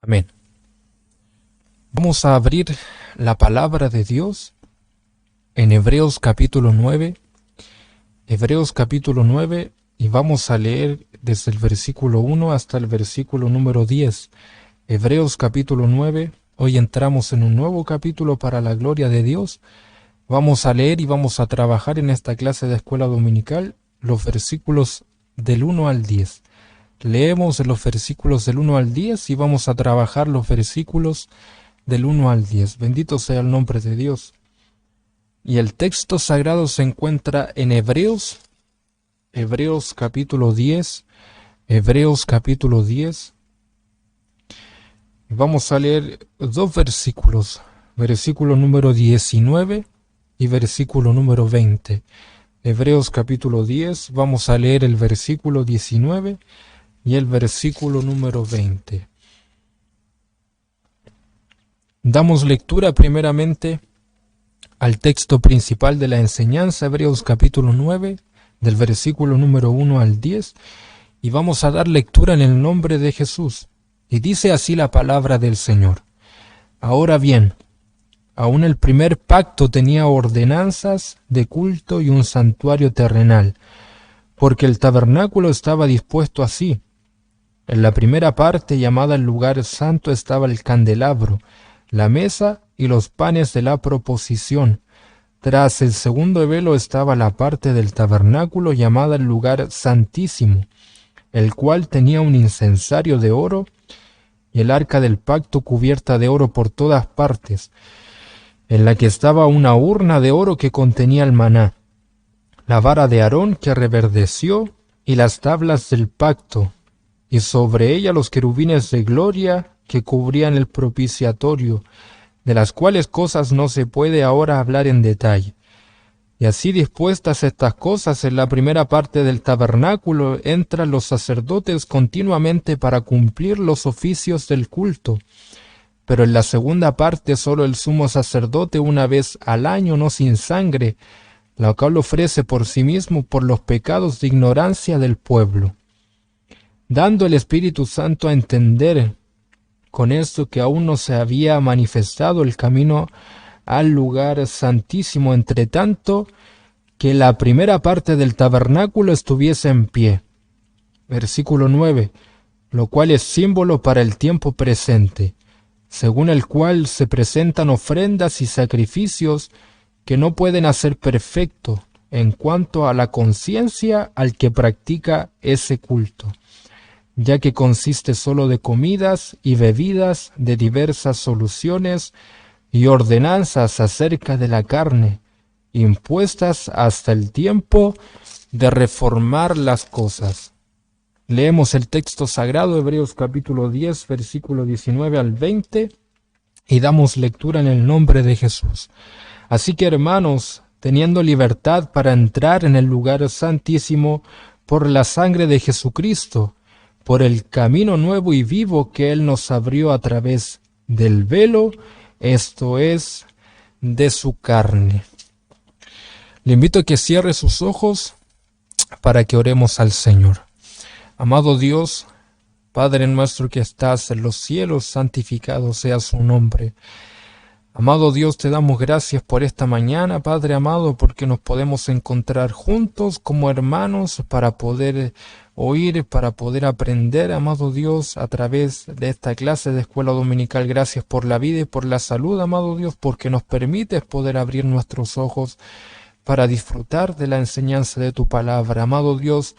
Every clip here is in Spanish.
Amén. Vamos a abrir la palabra de Dios en Hebreos capítulo 9. Hebreos capítulo 9 y vamos a leer desde el versículo 1 hasta el versículo número 10. Hebreos capítulo 9. Hoy entramos en un nuevo capítulo para la gloria de Dios. Vamos a leer y vamos a trabajar en esta clase de escuela dominical los versículos del 1 al 10. Leemos los versículos del 1 al 10 y vamos a trabajar los versículos del 1 al 10. Bendito sea el nombre de Dios. Y el texto sagrado se encuentra en Hebreos capítulo 10. Hebreos capítulo 10. Vamos a leer dos versículos, versículo número 19 y versículo número 20. Hebreos capítulo 10, vamos a leer el versículo 19 y el versículo número 20. Damos lectura primeramente al texto principal de la enseñanza, Hebreos capítulo 9, del versículo número 1 al 10, y vamos a dar lectura en el nombre de Jesús. Y dice así la palabra del Señor. Ahora bien, aún el primer pacto tenía ordenanzas de culto y un santuario terrenal, porque el tabernáculo estaba dispuesto así. En la primera parte, llamada el lugar santo, estaba el candelabro, la mesa y los panes de la proposición. Tras el segundo velo estaba la parte del tabernáculo llamada el lugar santísimo, el cual tenía un incensario de oro y el arca del pacto cubierta de oro por todas partes, en la que estaba una urna de oro que contenía el maná, la vara de Aarón que reverdeció y las tablas del pacto, y sobre ella los querubines de gloria que cubrían el propiciatorio, de las cuales cosas no se puede ahora hablar en detalle. Y así dispuestas estas cosas, en la primera parte del tabernáculo entran los sacerdotes continuamente para cumplir los oficios del culto. Pero en la segunda parte solo el sumo sacerdote una vez al año, no sin sangre, la cual ofrece por sí mismo por los pecados de ignorancia del pueblo. Dando el Espíritu Santo a entender con esto que aún no se había manifestado el camino al lugar santísimo, entre tanto que la primera parte del tabernáculo estuviese en pie. Versículo 9, lo cual es símbolo para el tiempo presente, según el cual se presentan ofrendas y sacrificios que no pueden hacer perfecto en cuanto a la conciencia al que practica ese culto, ya que consiste sólo de comidas y bebidas de diversas soluciones y ordenanzas acerca de la carne, impuestas hasta el tiempo de reformar las cosas. Leemos el texto sagrado, Hebreos capítulo 10, versículo 19 al 20, y damos lectura en el nombre de Jesús. Así que, hermanos, teniendo libertad para entrar en el lugar santísimo por la sangre de Jesucristo, por el camino nuevo y vivo que Él nos abrió a través del velo, esto es, de su carne. Le invito a que cierre sus ojos para que oremos al Señor. Amado Dios, Padre nuestro que estás en los cielos, santificado sea su nombre. Amado Dios, te damos gracias por esta mañana, Padre amado, porque nos podemos encontrar juntos como hermanos para poder oír, para poder aprender, amado Dios, a través de esta clase de escuela dominical. Gracias por la vida y por la salud, amado Dios, porque nos permites poder abrir nuestros ojos para disfrutar de la enseñanza de tu palabra. Amado Dios,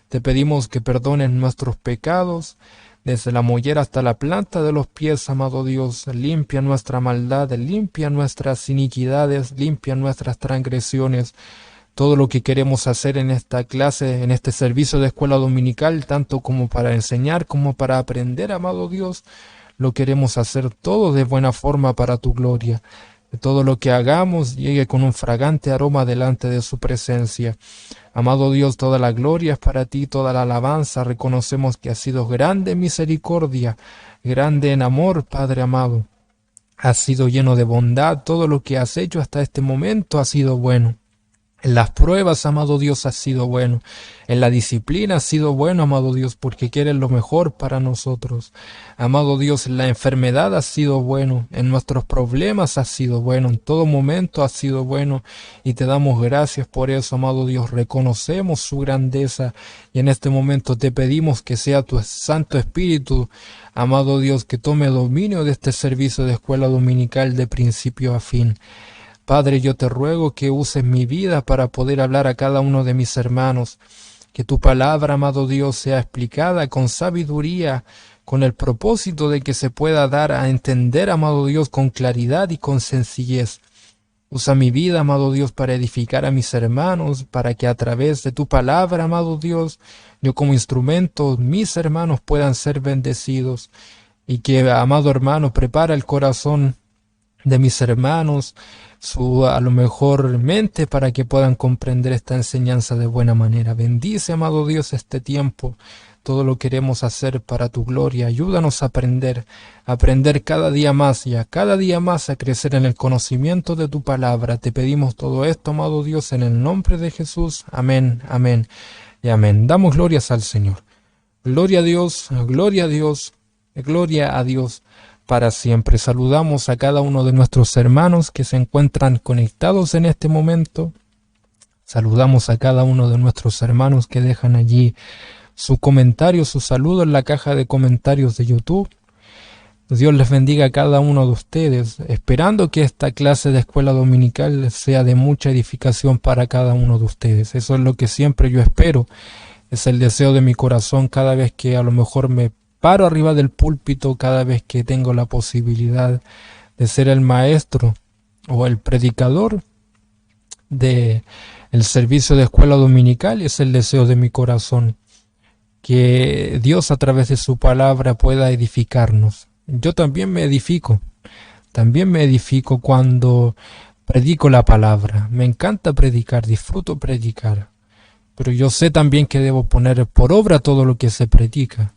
te pedimos que perdones nuestros pecados, desde la mollera hasta la planta de los pies, amado Dios. Limpia nuestra maldad, limpia nuestras iniquidades, limpia nuestras transgresiones. Todo lo que queremos hacer en esta clase, en este servicio de escuela dominical, tanto como para enseñar como para aprender, amado Dios, lo queremos hacer todo de buena forma para tu gloria. Que todo lo que hagamos llegue con un fragante aroma delante de su presencia. Amado Dios, toda la gloria es para ti, toda la alabanza. Reconocemos que has sido grande en misericordia, grande en amor, Padre amado. Has sido lleno de bondad, todo lo que has hecho hasta este momento ha sido bueno. En las pruebas, amado Dios, has sido bueno. En la disciplina has sido bueno, amado Dios, porque quieres lo mejor para nosotros. Amado Dios, en la enfermedad has sido bueno. En nuestros problemas has sido bueno. En todo momento has sido bueno. Y te damos gracias por eso, amado Dios. Reconocemos su grandeza. Y en este momento te pedimos que sea tu Santo Espíritu, amado Dios, que tome dominio de este servicio de escuela dominical de principio a fin. Padre, yo te ruego que uses mi vida para poder hablar a cada uno de mis hermanos, que tu palabra, amado Dios, sea explicada con sabiduría, con el propósito de que se pueda dar a entender, amado Dios, con claridad y con sencillez. Usa mi vida, amado Dios, para edificar a mis hermanos, para que a través de tu palabra, amado Dios, yo como instrumento, mis hermanos puedan ser bendecidos, y que, amado hermano, prepara el corazón de mis hermanos, su a lo mejor mente, para que puedan comprender esta enseñanza de buena manera. Bendice, amado Dios, este tiempo. Todo lo queremos hacer para tu gloria. Ayúdanos a aprender cada día más y a cada día más a crecer en el conocimiento de tu palabra. Te pedimos todo esto, amado Dios, en el nombre de Jesús. Amén, amén y amén. Damos glorias al Señor. Gloria a Dios, gloria a Dios, gloria a Dios para siempre. Saludamos a cada uno de nuestros hermanos que se encuentran conectados en este momento. Saludamos a cada uno de nuestros hermanos que dejan allí su comentario, su saludo en la caja de comentarios de YouTube. Dios les bendiga a cada uno de ustedes, esperando que esta clase de escuela dominical sea de mucha edificación para cada uno de ustedes. Eso es lo que siempre yo espero. Es el deseo de mi corazón cada vez que a lo mejor me paro arriba del púlpito, cada vez que tengo la posibilidad de ser el maestro o el predicador de el servicio de escuela dominical. Es el deseo de mi corazón que Dios a través de su palabra pueda edificarnos. Yo también me edifico cuando predico la palabra. Me encanta predicar, disfruto predicar, pero yo sé también que debo poner por obra todo lo que se predica.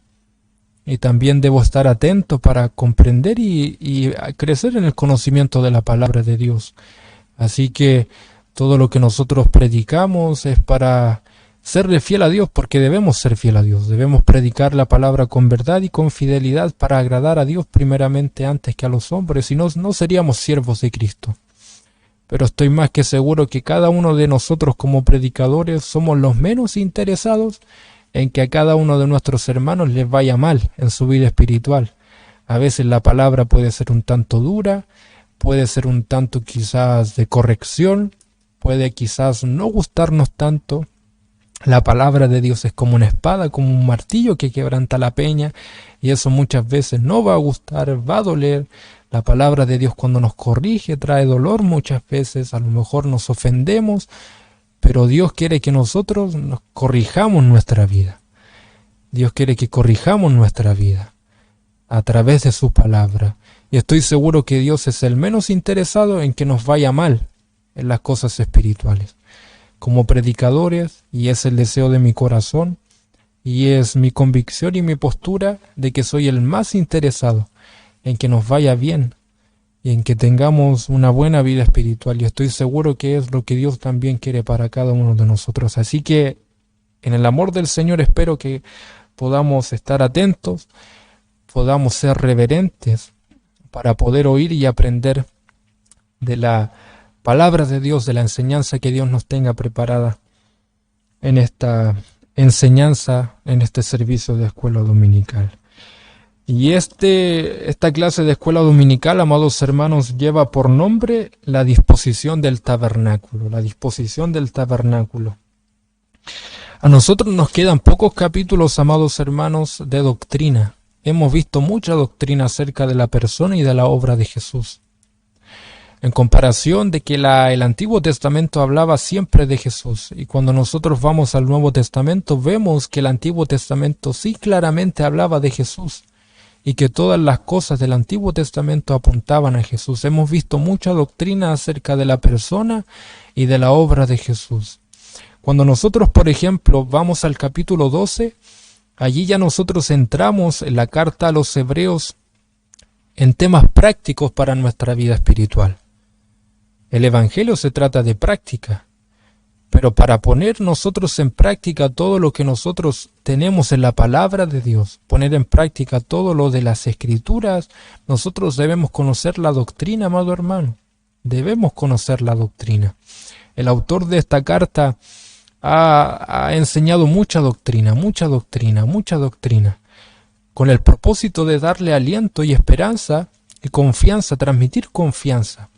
Y también debo estar atento para comprender y crecer en el conocimiento de la palabra de Dios. Así que todo lo que nosotros predicamos es para serle fiel a Dios, porque debemos ser fiel a Dios. Debemos predicar la palabra con verdad y con fidelidad para agradar a Dios primeramente antes que a los hombres, si no, no seríamos siervos de Cristo. Pero estoy más que seguro que cada uno de nosotros como predicadores somos los menos interesados en que a cada uno de nuestros hermanos les vaya mal en su vida espiritual. A veces la palabra puede ser un tanto dura, puede ser un tanto quizás de corrección, puede quizás no gustarnos tanto. La palabra de Dios es como una espada, como un martillo que quebranta la peña, y eso muchas veces no va a gustar, va a doler. La palabra de Dios cuando nos corrige trae dolor muchas veces, a lo mejor nos ofendemos, pero Dios quiere que nosotros nos corrijamos nuestra vida. Dios quiere que corrijamos nuestra vida a través de su palabra. Y estoy seguro que Dios es el menos interesado en que nos vaya mal en las cosas espirituales. Como predicadores, y es el deseo de mi corazón, y es mi convicción y mi postura de que soy el más interesado en que nos vaya bien y en que tengamos una buena vida espiritual, y estoy seguro que es lo que Dios también quiere para cada uno de nosotros. Así que en el amor del Señor espero que podamos estar atentos, podamos ser reverentes para poder oír y aprender de la palabra de Dios, de la enseñanza que Dios nos tenga preparada en esta enseñanza, en este servicio de escuela dominical. Y esta clase de escuela dominical, amados hermanos, lleva por nombre la disposición del tabernáculo, la disposición del tabernáculo. A nosotros nos quedan pocos capítulos, amados hermanos, de doctrina. Hemos visto mucha doctrina acerca de la persona y de la obra de Jesús. En comparación de que el Antiguo Testamento hablaba siempre de Jesús, y cuando nosotros vamos al Nuevo Testamento vemos que el Antiguo Testamento sí claramente hablaba de Jesús, y que todas las cosas del Antiguo Testamento apuntaban a Jesús. Hemos visto mucha doctrina acerca de la persona y de la obra de Jesús. Cuando nosotros, por ejemplo, vamos al capítulo 12, allí ya nosotros entramos en la carta a los Hebreos en temas prácticos para nuestra vida espiritual. El Evangelio se trata de práctica. Pero para poner nosotros en práctica todo lo que nosotros tenemos en la palabra de Dios, poner en práctica todo lo de las Escrituras, nosotros debemos conocer la doctrina, amado hermano. Debemos conocer la doctrina. El autor de esta carta ha enseñado mucha doctrina, con el propósito de darle aliento y esperanza y confianza, transmitir confianza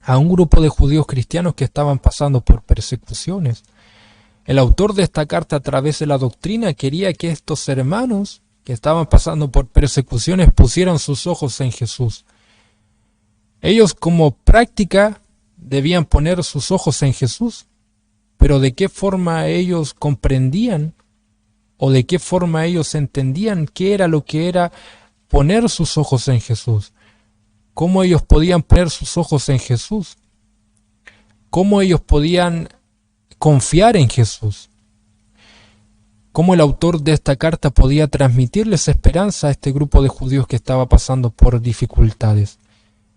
a un grupo de judíos cristianos que estaban pasando por persecuciones. El autor de esta carta, a través de la doctrina, quería que estos hermanos que estaban pasando por persecuciones pusieran sus ojos en Jesús. Ellos, como práctica, debían poner sus ojos en Jesús, pero ¿de qué forma ellos comprendían o de qué forma ellos entendían qué era lo que era poner sus ojos en Jesús? ¿Cómo ellos podían poner sus ojos en Jesús? ¿Cómo ellos podían confiar en Jesús? ¿Cómo el autor de esta carta podía transmitirles esperanza a este grupo de judíos que estaba pasando por dificultades?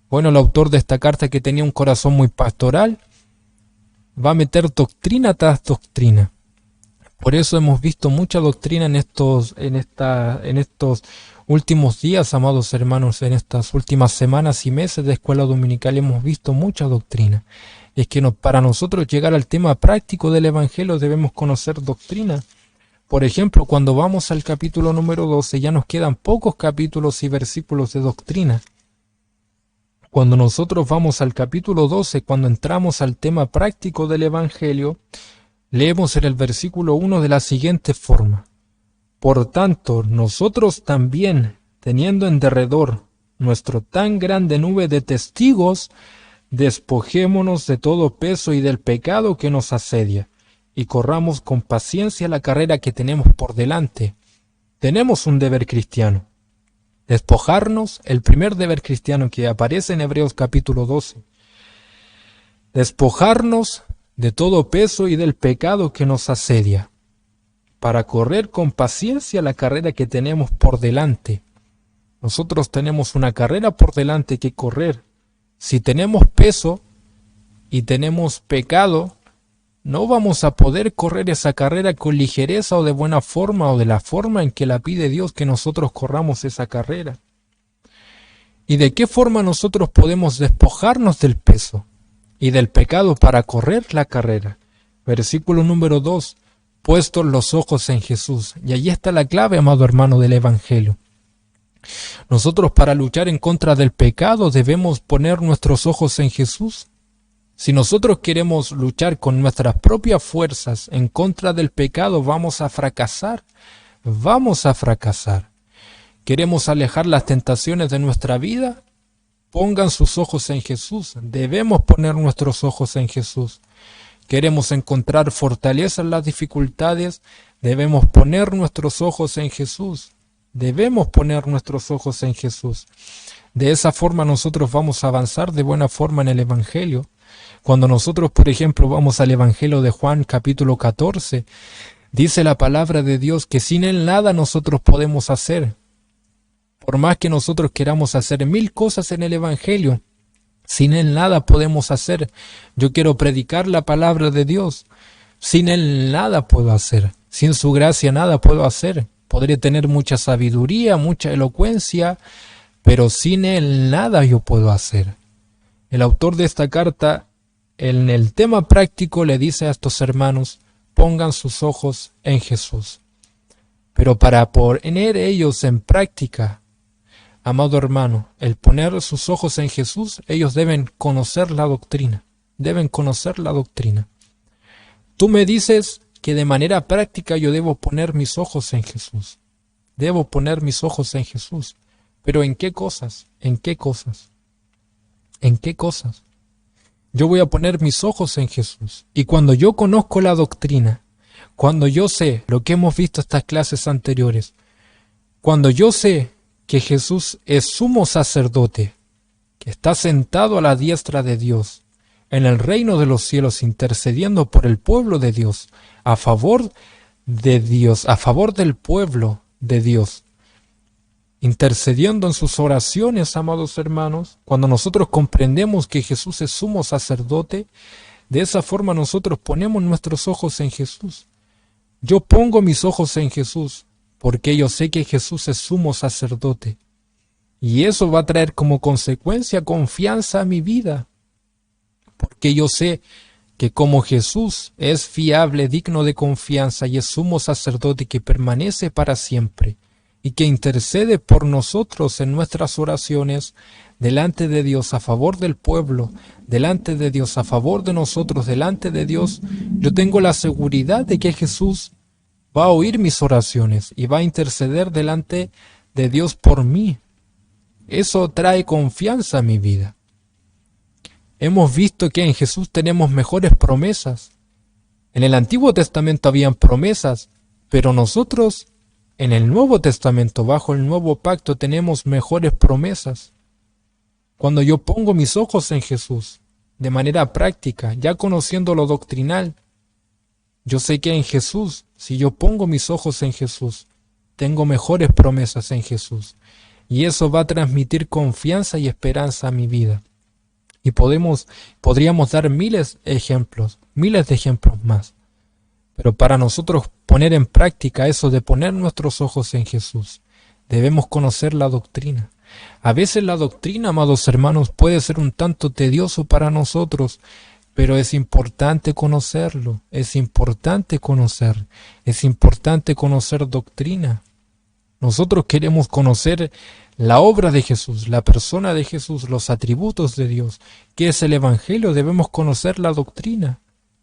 Bueno, el autor de esta carta, que tenía un corazón muy pastoral, va a meter doctrina tras doctrina. Por eso hemos visto mucha doctrina en estos últimos días, amados hermanos, en estas últimas semanas y meses de escuela dominical hemos visto mucha doctrina. Es que para nosotros llegar al tema práctico del Evangelio debemos conocer doctrina. Por ejemplo, cuando vamos al capítulo número 12, ya nos quedan pocos capítulos y versículos de doctrina. Cuando nosotros vamos al capítulo 12, cuando entramos al tema práctico del Evangelio, leemos en el versículo 1 de la siguiente forma: Por tanto, nosotros también, teniendo en derredor nuestro tan grande nube de testigos, despojémonos de todo peso y del pecado que nos asedia, y corramos con paciencia la carrera que tenemos por delante. Tenemos un deber cristiano. Despojarnos, el primer deber cristiano que aparece en Hebreos capítulo 12. Despojarnos de todo peso y del pecado que nos asedia, para correr con paciencia la carrera que tenemos por delante. Nosotros tenemos una carrera por delante que correr. Si tenemos peso y tenemos pecado, no vamos a poder correr esa carrera con ligereza o de buena forma o de la forma en que la pide Dios que nosotros corramos esa carrera. ¿Y de qué forma nosotros podemos despojarnos del peso y del pecado para correr la carrera? Versículo número 2. Puestos los ojos en Jesús. Y allí está la clave, amado hermano, del Evangelio. Nosotros, para luchar en contra del pecado, debemos poner nuestros ojos en Jesús. Si nosotros queremos luchar con nuestras propias fuerzas en contra del pecado, vamos a fracasar. Vamos a fracasar. ¿Queremos alejar las tentaciones de nuestra vida? Pongan sus ojos en Jesús. Debemos poner nuestros ojos en Jesús. ¿Queremos encontrar fortaleza en las dificultades? Debemos poner nuestros ojos en Jesús. Debemos poner nuestros ojos en Jesús. De esa forma nosotros vamos a avanzar de buena forma en el Evangelio. Cuando nosotros, por ejemplo, vamos al Evangelio de Juan, capítulo 14, dice la palabra de Dios que sin Él nada nosotros podemos hacer. Por más que nosotros queramos hacer 1000 cosas en el Evangelio, sin Él nada podemos hacer. Yo quiero predicar la palabra de Dios. Sin Él nada puedo hacer. Sin su gracia nada puedo hacer. Podré tener mucha sabiduría, mucha elocuencia, pero sin Él nada yo puedo hacer. El autor de esta carta, en el tema práctico, le dice a estos hermanos: pongan sus ojos en Jesús. Pero para poner ellos en práctica, amado hermano, el poner sus ojos en Jesús, ellos deben conocer la doctrina. Deben conocer la doctrina. Tú me dices que de manera práctica yo debo poner mis ojos en Jesús. Debo poner mis ojos en Jesús. ¿Pero en qué cosas? ¿En qué cosas? ¿En qué cosas? Yo voy a poner mis ojos en Jesús. Y cuando yo conozco la doctrina, cuando yo sé lo que hemos visto en estas clases anteriores, cuando yo sé que Jesús es sumo sacerdote, que está sentado a la diestra de Dios, en el reino de los cielos, intercediendo por el pueblo de Dios, a favor de Dios, a favor del pueblo de Dios, intercediendo en sus oraciones, amados hermanos, cuando nosotros comprendemos que Jesús es sumo sacerdote, De esa forma nosotros ponemos nuestros ojos en Jesús. Yo pongo mis ojos en Jesús porque yo sé que Jesús es sumo sacerdote. Y eso va a traer como consecuencia confianza a mi vida. Porque yo sé que como Jesús es fiable, digno de confianza y es sumo sacerdote que permanece para siempre y que intercede por nosotros en nuestras oraciones delante de Dios a favor del pueblo, delante de Dios a favor de nosotros, delante de Dios, yo tengo la seguridad de que Jesús va a oír mis oraciones y va a interceder delante de Dios por mí. Eso trae confianza a mi vida. Hemos visto que en Jesús tenemos mejores promesas. En el Antiguo Testamento habían promesas, pero nosotros en el Nuevo Testamento, bajo el Nuevo Pacto, tenemos mejores promesas. Cuando yo pongo mis ojos en Jesús, de manera práctica, ya conociendo lo doctrinal, yo sé que en Jesús, si yo pongo mis ojos en Jesús, tengo mejores promesas en Jesús. Y eso va a transmitir confianza y esperanza a mi vida. Y podríamos dar miles de ejemplos más. Pero para nosotros poner en práctica eso de poner nuestros ojos en Jesús, debemos conocer la doctrina. A veces la doctrina, amados hermanos, puede ser un tanto tedioso para nosotros, pero es importante conocerlo, es importante conocer doctrina. Nosotros queremos conocer la obra de Jesús, la persona de Jesús, los atributos de Dios, que es el Evangelio, debemos conocer la doctrina.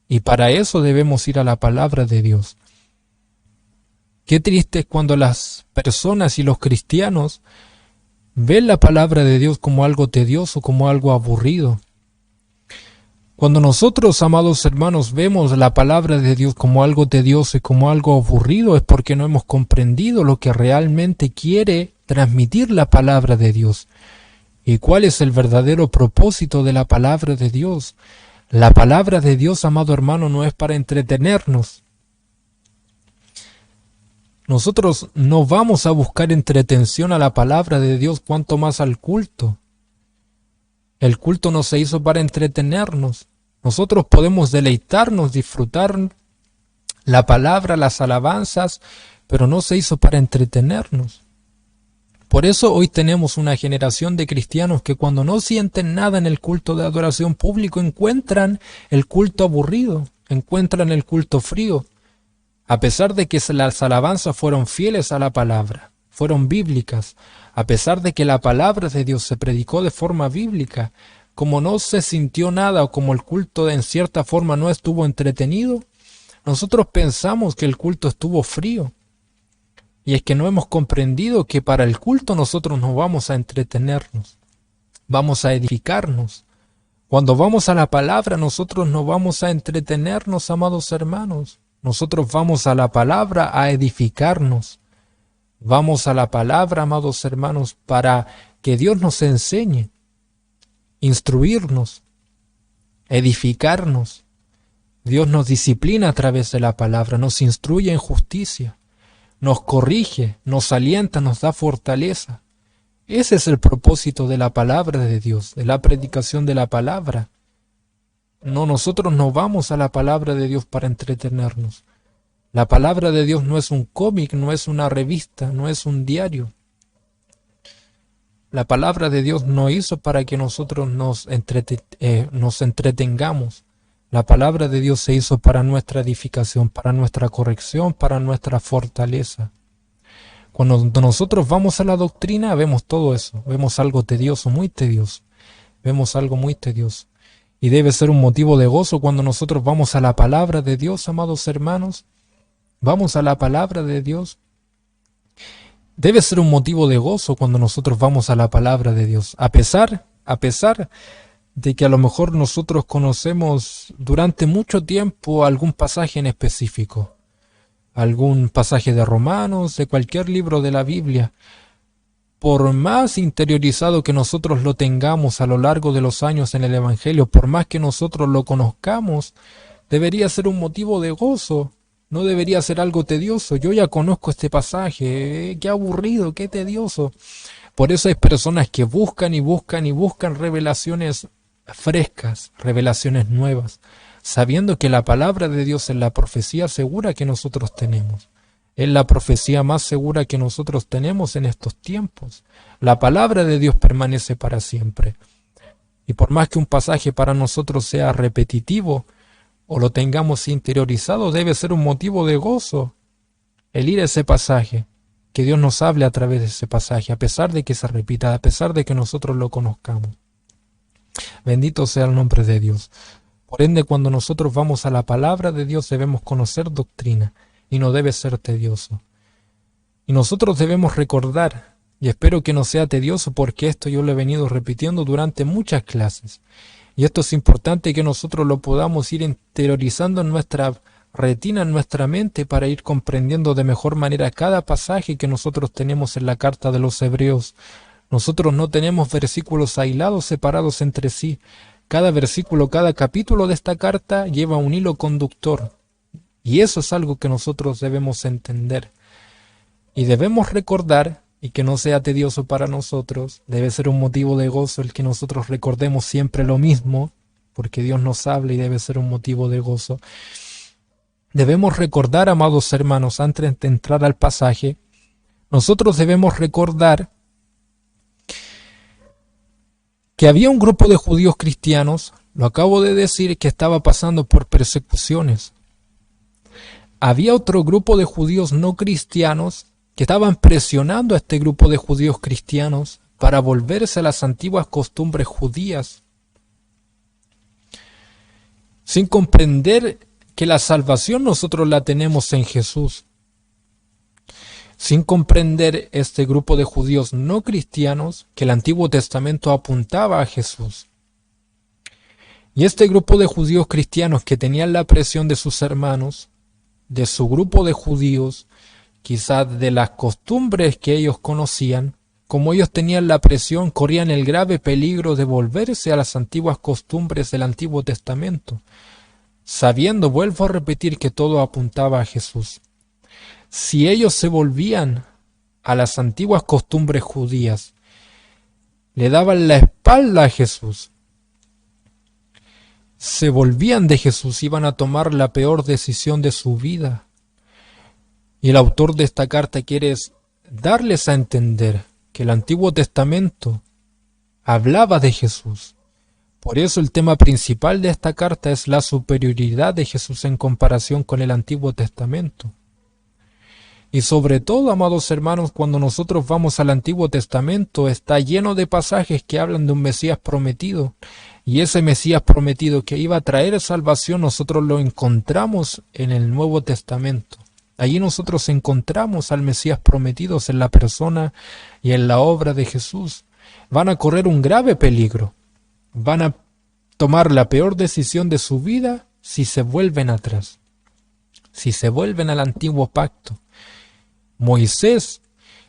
Y para eso debemos ir a la palabra de Dios. Qué triste es cuando las personas y los cristianos ven la palabra de Dios como algo tedioso, como algo aburrido. Cuando nosotros, amados hermanos, vemos la palabra de Dios como algo tedioso y como algo aburrido, es porque no hemos comprendido lo que realmente quiere transmitir la palabra de Dios. ¿Y cuál es el verdadero propósito de la palabra de Dios? La palabra de Dios, amado hermano, no es para entretenernos. Nosotros no vamos a buscar entretención a la palabra de Dios, cuanto más al culto. El culto no se hizo para entretenernos. Nosotros podemos deleitarnos, disfrutar la palabra, las alabanzas, pero no se hizo para entretenernos. Por eso hoy tenemos una generación de cristianos que cuando no sienten nada en el culto de adoración público encuentran el culto aburrido, encuentran el culto frío, a pesar de que las alabanzas fueron fieles a la palabra, fueron bíblicas, a pesar de que la palabra de Dios se predicó de forma bíblica, como no se sintió nada o como el culto en cierta forma no estuvo entretenido, nosotros pensamos que el culto estuvo frío. Y es que no hemos comprendido que para el culto nosotros no vamos a entretenernos, vamos a edificarnos. Cuando vamos a la palabra nosotros no vamos a entretenernos, amados hermanos. Nosotros vamos a la palabra a edificarnos. Vamos a la palabra, amados hermanos, para que Dios nos enseñe, instruirnos, edificarnos. Dios nos disciplina a través de la palabra, nos instruye en justicia. Nos corrige, nos alienta, nos da fortaleza. Ese es el propósito de la palabra de Dios, de la predicación de la palabra. No, nosotros no vamos a la palabra de Dios para entretenernos. La palabra de Dios no es un cómic, no es una revista, no es un diario. La palabra de Dios no hizo para que nosotros nos entretengamos. La palabra de Dios se hizo para nuestra edificación, para nuestra corrección, para nuestra fortaleza. Cuando nosotros vamos a la doctrina, vemos todo eso. Vemos algo tedioso, muy tedioso. Vemos algo muy tedioso. Y debe ser un motivo de gozo cuando nosotros vamos a la palabra de Dios, amados hermanos. Vamos a la palabra de Dios. Debe ser un motivo de gozo cuando nosotros vamos a la palabra de Dios. A pesar de que a lo mejor nosotros conocemos durante mucho tiempo algún pasaje en específico, algún pasaje de Romanos, de cualquier libro de la Biblia, por más interiorizado que nosotros lo tengamos a lo largo de los años en el Evangelio, por más que nosotros lo conozcamos, debería ser un motivo de gozo, no debería ser algo tedioso. Yo ya conozco este pasaje, qué aburrido, qué tedioso. Por eso hay personas que buscan y buscan y buscan revelaciones frescas, revelaciones nuevas. sabiendo que la palabra de Dios es la profecía segura que nosotros tenemos. Es la profecía más segura que nosotros tenemos en estos tiempos. La palabra de Dios permanece para siempre. Y por más que un pasaje para nosotros sea repetitivo o lo tengamos interiorizado, debe ser un motivo de gozo el ir a ese pasaje, que Dios nos hable a través de ese pasaje, a pesar de que se repita, a pesar de que nosotros lo conozcamos. Bendito sea el nombre de Dios. Por ende, cuando nosotros vamos a la palabra de Dios, debemos conocer doctrina, y no debe ser tedioso. Y nosotros debemos recordar, y espero que no sea tedioso, porque esto yo lo he venido repitiendo durante muchas clases. Y esto es importante que nosotros lo podamos ir interiorizando en nuestra retina, en nuestra mente, para ir comprendiendo de mejor manera cada pasaje que nosotros tenemos en la carta de los Hebreos. Nosotros no tenemos versículos aislados, separados entre sí. Cada versículo, cada capítulo de esta carta lleva un hilo conductor. Y eso es algo que nosotros debemos entender. Y debemos recordar, y que no sea tedioso para nosotros, debe ser un motivo de gozo el que nosotros recordemos siempre lo mismo, porque Dios nos habla y debe ser un motivo de gozo. Debemos recordar, amados hermanos, antes de entrar al pasaje, nosotros debemos recordar que había un grupo de judíos cristianos, lo acabo de decir, que estaba pasando por persecuciones. Había otro grupo de judíos no cristianos que estaban presionando a este grupo de judíos cristianos para volverse a las antiguas costumbres judías, sin comprender que la salvación nosotros la tenemos en Jesús. Sin comprender este grupo de judíos no cristianos que el Antiguo Testamento apuntaba a Jesús. Y este grupo de judíos cristianos que tenían la presión de sus hermanos, de su grupo de judíos, quizás de las costumbres que ellos conocían, como ellos tenían la presión, corrían el grave peligro de volverse a las antiguas costumbres del Antiguo Testamento, sabiendo, vuelvo a repetir, que todo apuntaba a Jesús. Si ellos se volvían a las antiguas costumbres judías, le daban la espalda a Jesús, se volvían de Jesús, iban a tomar la peor decisión de su vida. Y el autor de esta carta quiere darles a entender que el Antiguo Testamento hablaba de Jesús. Por eso el tema principal de esta carta es la superioridad de Jesús en comparación con el Antiguo Testamento. Y sobre todo, amados hermanos, cuando nosotros vamos al Antiguo Testamento, está lleno de pasajes que hablan de un Mesías prometido. Y ese Mesías prometido que iba a traer salvación, nosotros lo encontramos en el Nuevo Testamento. Allí nosotros encontramos al Mesías prometido en la persona y en la obra de Jesús. Van a correr un grave peligro. Van a tomar la peor decisión de su vida si se vuelven atrás, si se vuelven al antiguo pacto. Moisés,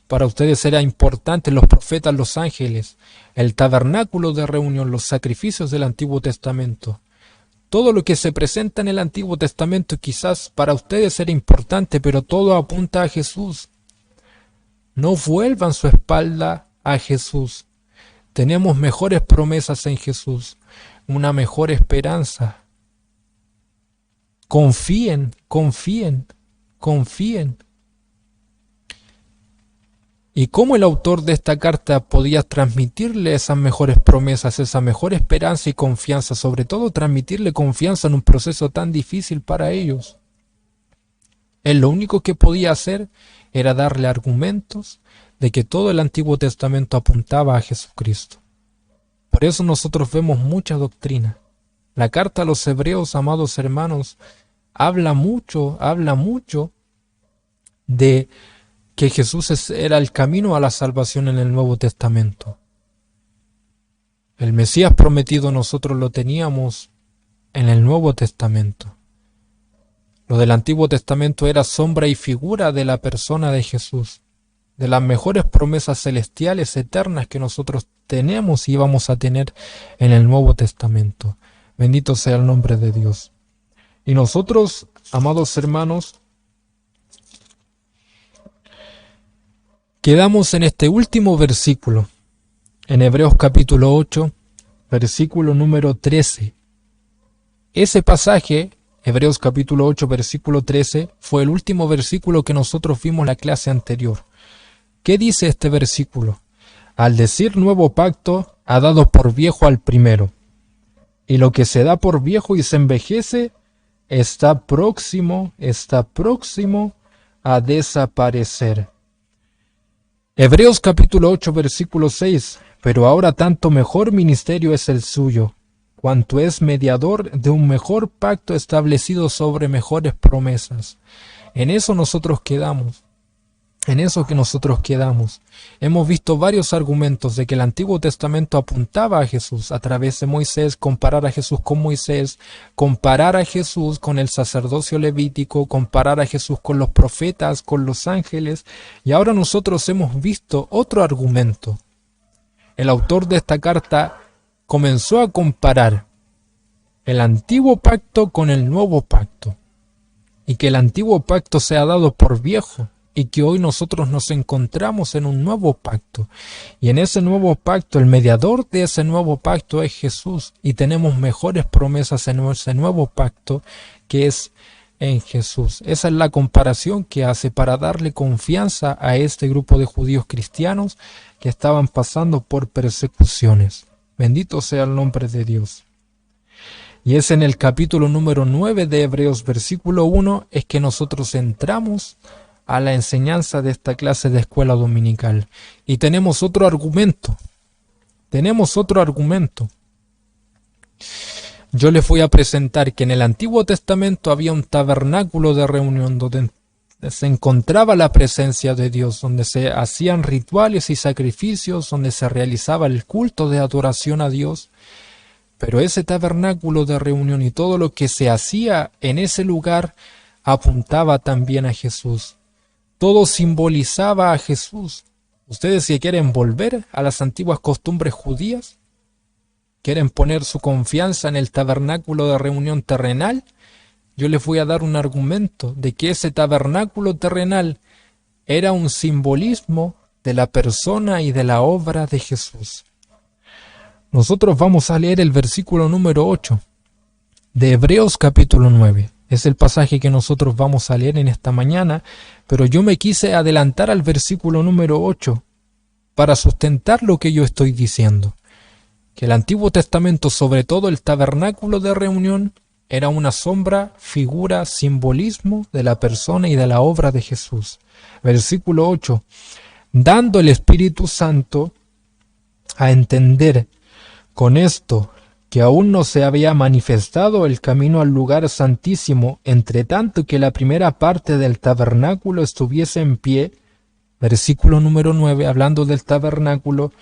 para ustedes era importante, los profetas, los ángeles, el tabernáculo de reunión, los sacrificios del Antiguo Testamento. Todo lo que se presenta en el Antiguo Testamento quizás para ustedes era importante, pero todo apunta a Jesús. No vuelvan su espalda a Jesús. Tenemos mejores promesas en Jesús, una mejor esperanza. Confíen, confíen, confíen. ¿Y cómo el autor de esta carta podía transmitirle esas mejores promesas, esa mejor esperanza y confianza? Sobre todo transmitirle confianza en un proceso tan difícil para ellos. Él lo único que podía hacer era darle argumentos de que todo el Antiguo Testamento apuntaba a Jesucristo. Por eso nosotros vemos mucha doctrina. La carta a los Hebreos, amados hermanos, habla mucho de que Jesús era el camino a la salvación en el Nuevo Testamento. El Mesías prometido nosotros lo teníamos en el Nuevo Testamento. Lo del Antiguo Testamento era sombra y figura de la persona de Jesús, de las mejores promesas celestiales eternas que nosotros tenemos y vamos a tener en el Nuevo Testamento. Bendito sea el nombre de Dios. Y nosotros, amados hermanos, quedamos en este último versículo, en Hebreos capítulo 8, versículo número 13. Ese pasaje, Hebreos capítulo 8, versículo 13, fue el último versículo que nosotros vimos en la clase anterior. ¿Qué dice este versículo? Al decir nuevo pacto, ha dado por viejo al primero. Y lo que se da por viejo y se envejece, está próximo a desaparecer. Hebreos capítulo 8, versículo 6. Pero ahora tanto mejor ministerio es el suyo, cuanto es mediador de un mejor pacto establecido sobre mejores promesas. En eso nosotros quedamos. En eso que nosotros quedamos. Hemos visto varios argumentos de que el Antiguo Testamento apuntaba a Jesús a través de Moisés, comparar a Jesús con Moisés, comparar a Jesús con el sacerdocio levítico, comparar a Jesús con los profetas, con los ángeles, y ahora nosotros hemos visto otro argumento. El autor de esta carta comenzó a comparar el antiguo pacto con el nuevo pacto, y que el antiguo pacto se ha dado por viejo, y que hoy nosotros nos encontramos en un nuevo pacto. Y en ese nuevo pacto, el mediador de ese nuevo pacto es Jesús. Y tenemos mejores promesas en ese nuevo pacto que es en Jesús. Esa es la comparación que hace para darle confianza a este grupo de judíos cristianos que estaban pasando por persecuciones. Bendito sea el nombre de Dios. Y es en el capítulo número 9 de Hebreos, versículo 1, es que nosotros entramos a la enseñanza de esta clase de escuela dominical. Y tenemos otro argumento. Yo les voy a presentar que en el Antiguo Testamento había un tabernáculo de reunión donde se encontraba la presencia de Dios, donde se hacían rituales y sacrificios, donde se realizaba el culto de adoración a Dios. Pero ese tabernáculo de reunión y todo lo que se hacía en ese lugar apuntaba también a Jesús. Todo simbolizaba a Jesús. Ustedes, si quieren volver a las antiguas costumbres judías, quieren poner su confianza en el tabernáculo de reunión terrenal, yo les voy a dar un argumento de que ese tabernáculo terrenal era un simbolismo de la persona y de la obra de Jesús. Nosotros vamos a leer el versículo número 8 de Hebreos capítulo 9. Es el pasaje que nosotros vamos a leer en esta mañana, pero yo me quise adelantar al versículo número 8 para sustentar lo que yo estoy diciendo. Que el Antiguo Testamento, sobre todo el tabernáculo de reunión, era una sombra, figura, simbolismo de la persona y de la obra de Jesús. Versículo 8. Dando el Espíritu Santo a entender con esto que aún no se había manifestado el camino al lugar santísimo, entre tanto que la primera parte del tabernáculo estuviese en pie. Versículo número 9, hablando del tabernáculo,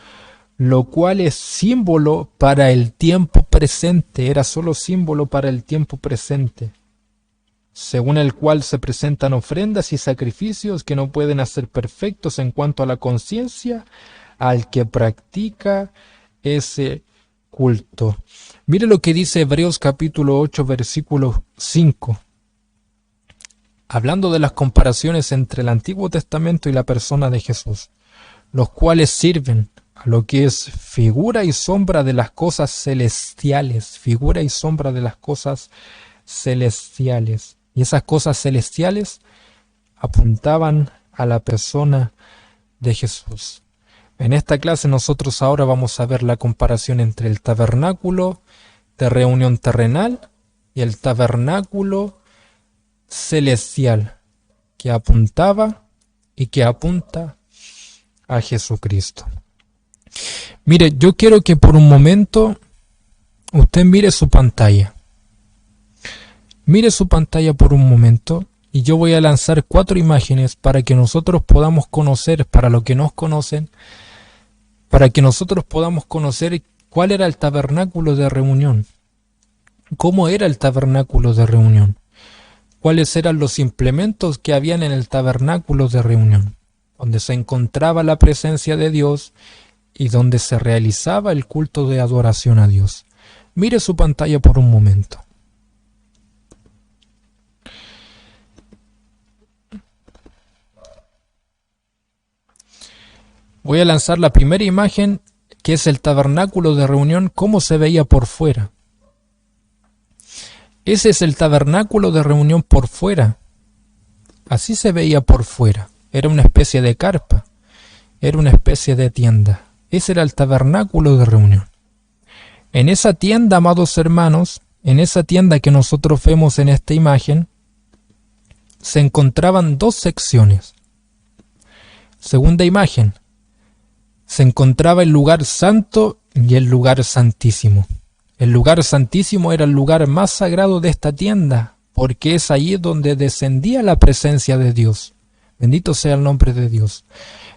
lo cual es símbolo para el tiempo presente, era solo símbolo para el tiempo presente, según el cual se presentan ofrendas y sacrificios que no pueden hacer perfectos en cuanto a la conciencia al que practica ese culto. Mire lo que dice Hebreos capítulo 8, versículo 5. Hablando de las comparaciones entre el Antiguo Testamento y la persona de Jesús, los cuales sirven a lo que es figura y sombra de las cosas celestiales, figura y sombra de las cosas celestiales. Y esas cosas celestiales apuntaban a la persona de Jesús. En esta clase nosotros ahora vamos a ver la comparación entre el tabernáculo de reunión terrenal y el tabernáculo celestial, que apuntaba y que apunta a Jesucristo. Mire, yo quiero que por un momento usted mire su pantalla. Mire su pantalla por un momento y yo voy a lanzar 4 imágenes para que nosotros podamos conocer, para los que nos conocen, para que nosotros podamos conocer cuál era el tabernáculo de reunión, cómo era el tabernáculo de reunión, cuáles eran los implementos que habían en el tabernáculo de reunión, donde se encontraba la presencia de Dios y donde se realizaba el culto de adoración a Dios. Mire su pantalla por un momento. Voy a lanzar la primera imagen, que es el tabernáculo de reunión, cómo se veía por fuera. Ese es el tabernáculo de reunión por fuera. Así se veía por fuera. Era una especie de carpa. Era una especie de tienda. Ese era el tabernáculo de reunión. En esa tienda, amados hermanos, en esa tienda que nosotros vemos en esta imagen, se encontraban dos secciones. Segunda imagen, se encontraba el lugar santo y el lugar santísimo. El lugar santísimo era el lugar más sagrado de esta tienda, porque es allí donde descendía la presencia de Dios. Bendito sea el nombre de Dios.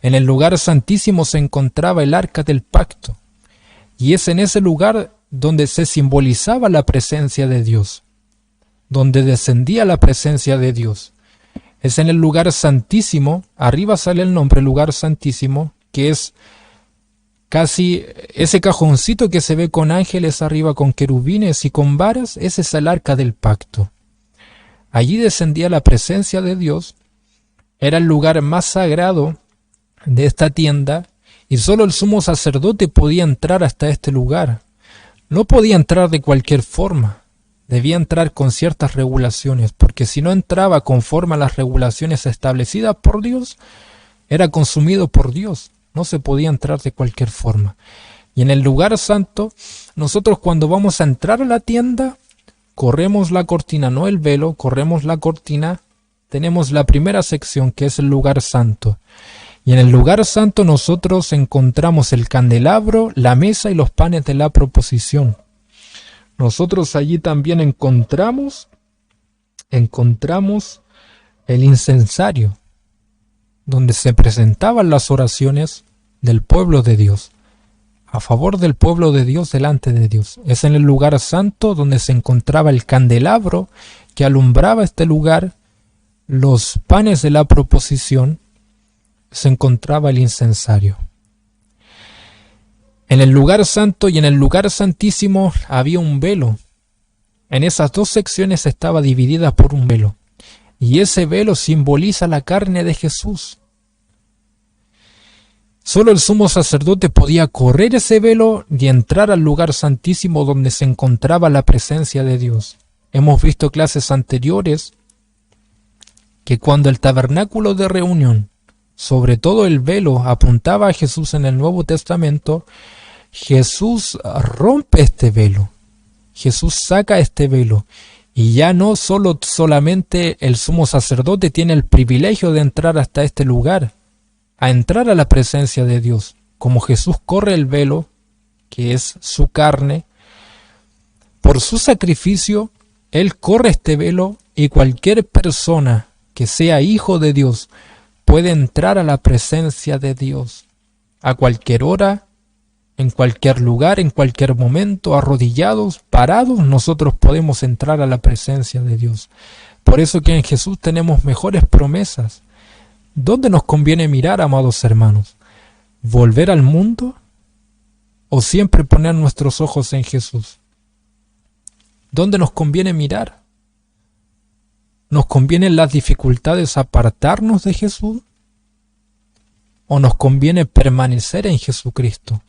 En el lugar santísimo se encontraba el arca del pacto, y es en ese lugar donde se simbolizaba la presencia de Dios, donde descendía la presencia de Dios. Es en el lugar santísimo, arriba sale el nombre lugar santísimo, que es casi ese cajoncito que se ve con ángeles arriba, con querubines y con varas. Ese es el arca del pacto. Allí descendía la presencia de Dios. Era el lugar más sagrado de esta tienda, y solo el sumo sacerdote podía entrar hasta este lugar. No podía entrar de cualquier forma. Debía entrar con ciertas regulaciones, porque si no entraba conforme a las regulaciones establecidas por Dios, era consumido por Dios. No se podía entrar de cualquier forma. Y en el lugar santo, nosotros cuando vamos a entrar a la tienda, corremos la cortina, no el velo, corremos la cortina, tenemos la primera sección que es el lugar santo. Y en el lugar santo nosotros encontramos el candelabro, la mesa y los panes de la proposición. Nosotros allí también encontramos el incensario, donde se presentaban las oraciones del pueblo de Dios, a favor del pueblo de Dios delante de Dios. Es en el lugar santo donde se encontraba el candelabro que alumbraba este lugar, los panes de la proposición, se encontraba el incensario. En el lugar santo y en el lugar santísimo había un velo. En esas dos secciones estaba dividida por un velo. Y ese velo simboliza la carne de Jesús. Solo el sumo sacerdote podía correr ese velo y entrar al lugar santísimo donde se encontraba la presencia de Dios. Hemos visto clases anteriores que cuando el tabernáculo de reunión, sobre todo el velo, apuntaba a Jesús en el Nuevo Testamento, Jesús rompe este velo. Jesús saca este velo. Y ya no solamente el sumo sacerdote tiene el privilegio de entrar hasta este lugar, a entrar a la presencia de Dios. Como Jesús corre el velo, que es su carne, por su sacrificio, Él corre este velo y cualquier persona que sea hijo de Dios puede entrar a la presencia de Dios a cualquier hora, en cualquier lugar, en cualquier momento, arrodillados, parados, nosotros podemos entrar a la presencia de Dios. Por eso que en Jesús tenemos mejores promesas. ¿Dónde nos conviene mirar, amados hermanos? ¿Volver al mundo o siempre poner nuestros ojos en Jesús? ¿Dónde nos conviene mirar? ¿Nos conviene en las dificultades apartarnos de Jesús? ¿O nos conviene permanecer en Jesucristo?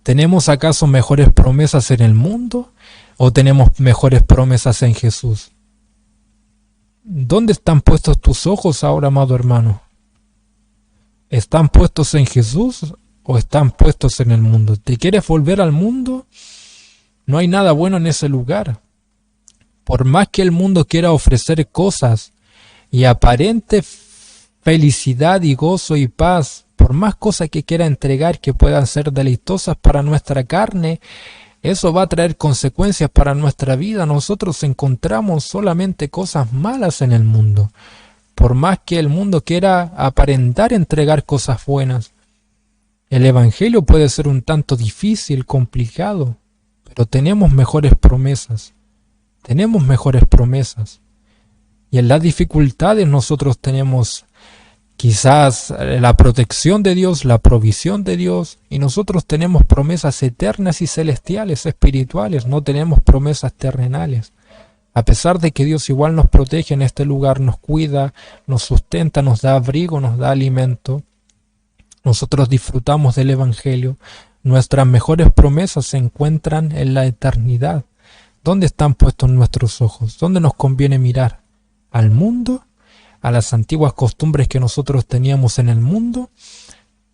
¿Tenemos acaso mejores promesas en el mundo o tenemos mejores promesas en Jesús? ¿Dónde están puestos tus ojos ahora, amado hermano? ¿Están puestos en Jesús o están puestos en el mundo? ¿Te quieres volver al mundo? No hay nada bueno en ese lugar. Por más que el mundo quiera ofrecer cosas y aparente felicidad y gozo y paz, por más cosas que quiera entregar que puedan ser deleitosas para nuestra carne, eso va a traer consecuencias para nuestra vida. Nosotros encontramos solamente cosas malas en el mundo. Por más que el mundo quiera aparentar entregar cosas buenas, el evangelio puede ser un tanto difícil, complicado, pero tenemos mejores promesas. Tenemos mejores promesas. Y en las dificultades nosotros tenemos quizás la protección de Dios, la provisión de Dios, y nosotros tenemos promesas eternas y celestiales, espirituales, no tenemos promesas terrenales. A pesar de que Dios igual nos protege en este lugar, nos cuida, nos sustenta, nos da abrigo, nos da alimento, nosotros disfrutamos del Evangelio. Nuestras mejores promesas se encuentran en la eternidad. ¿Dónde están puestos nuestros ojos? ¿Dónde nos conviene mirar? ¿Al mundo? ¿A las antiguas costumbres que nosotros teníamos en el mundo?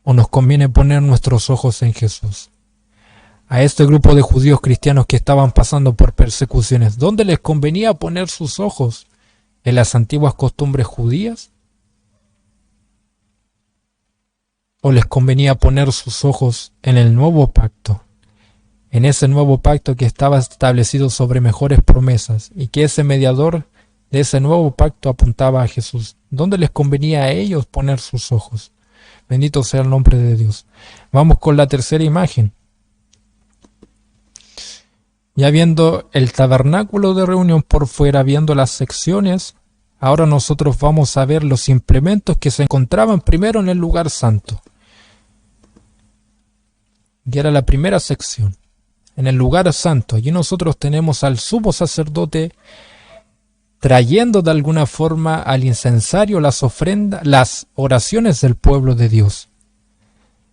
¿O nos conviene poner nuestros ojos en Jesús? A este grupo de judíos cristianos que estaban pasando por persecuciones, ¿dónde les convenía poner sus ojos? ¿En las antiguas costumbres judías? ¿O les convenía poner sus ojos en el nuevo pacto? En ese nuevo pacto que estaba establecido sobre mejores promesas y que ese mediador de ese nuevo pacto apuntaba a Jesús. ¿Dónde les convenía a ellos poner sus ojos? Bendito sea el nombre de Dios. Vamos con la tercera imagen. Ya viendo el tabernáculo de reunión por fuera, viendo las secciones, ahora nosotros vamos a ver los implementos que se encontraban primero en el lugar santo. Y era la primera sección. En el lugar santo, allí nosotros tenemos al sumo sacerdote trayendo de alguna forma al incensario las ofrendas, las oraciones del pueblo de Dios.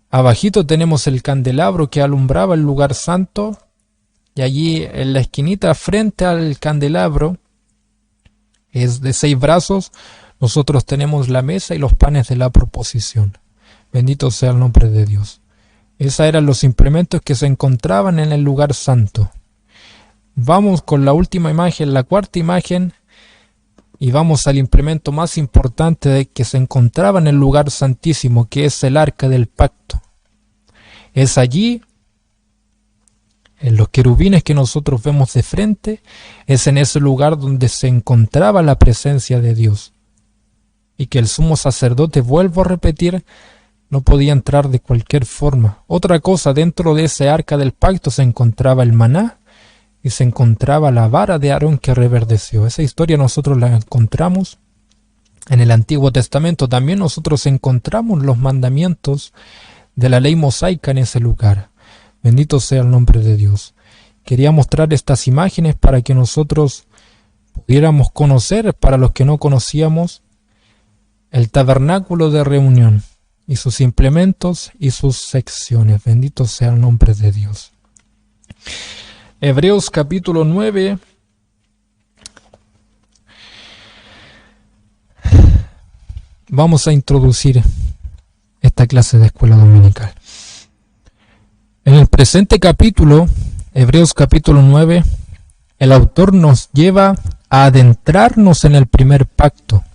Abajito tenemos el candelabro que alumbraba el lugar santo, y allí en la esquinita frente al candelabro, es de 6 brazos, nosotros tenemos la mesa y los panes de la proposición. Bendito sea el nombre de Dios. Esos eran los implementos que se encontraban en el lugar santo. Vamos con la última imagen, la cuarta imagen, y vamos al implemento más importante que se encontraba en el lugar santísimo, que es el arca del pacto. Es allí, en los querubines que nosotros vemos de frente, es en ese lugar donde se encontraba la presencia de Dios. Y que el sumo sacerdote, vuelvo a repetir, no podía entrar de cualquier forma. Otra cosa, dentro de ese arca del pacto se encontraba el maná y se encontraba la vara de Aarón que reverdeció. Esa historia nosotros la encontramos en el Antiguo Testamento. También nosotros encontramos los mandamientos de la ley mosaica en ese lugar. Bendito sea el nombre de Dios. Quería mostrar estas imágenes para que nosotros pudiéramos conocer, para los que no conocíamos, el tabernáculo de reunión y sus implementos y sus secciones. Bendito sea el nombre de Dios. Hebreos capítulo 9. Vamos a introducir esta clase de escuela dominical. En el presente capítulo, Hebreos capítulo 9, el autor nos lleva a adentrarnos en el primer pacto,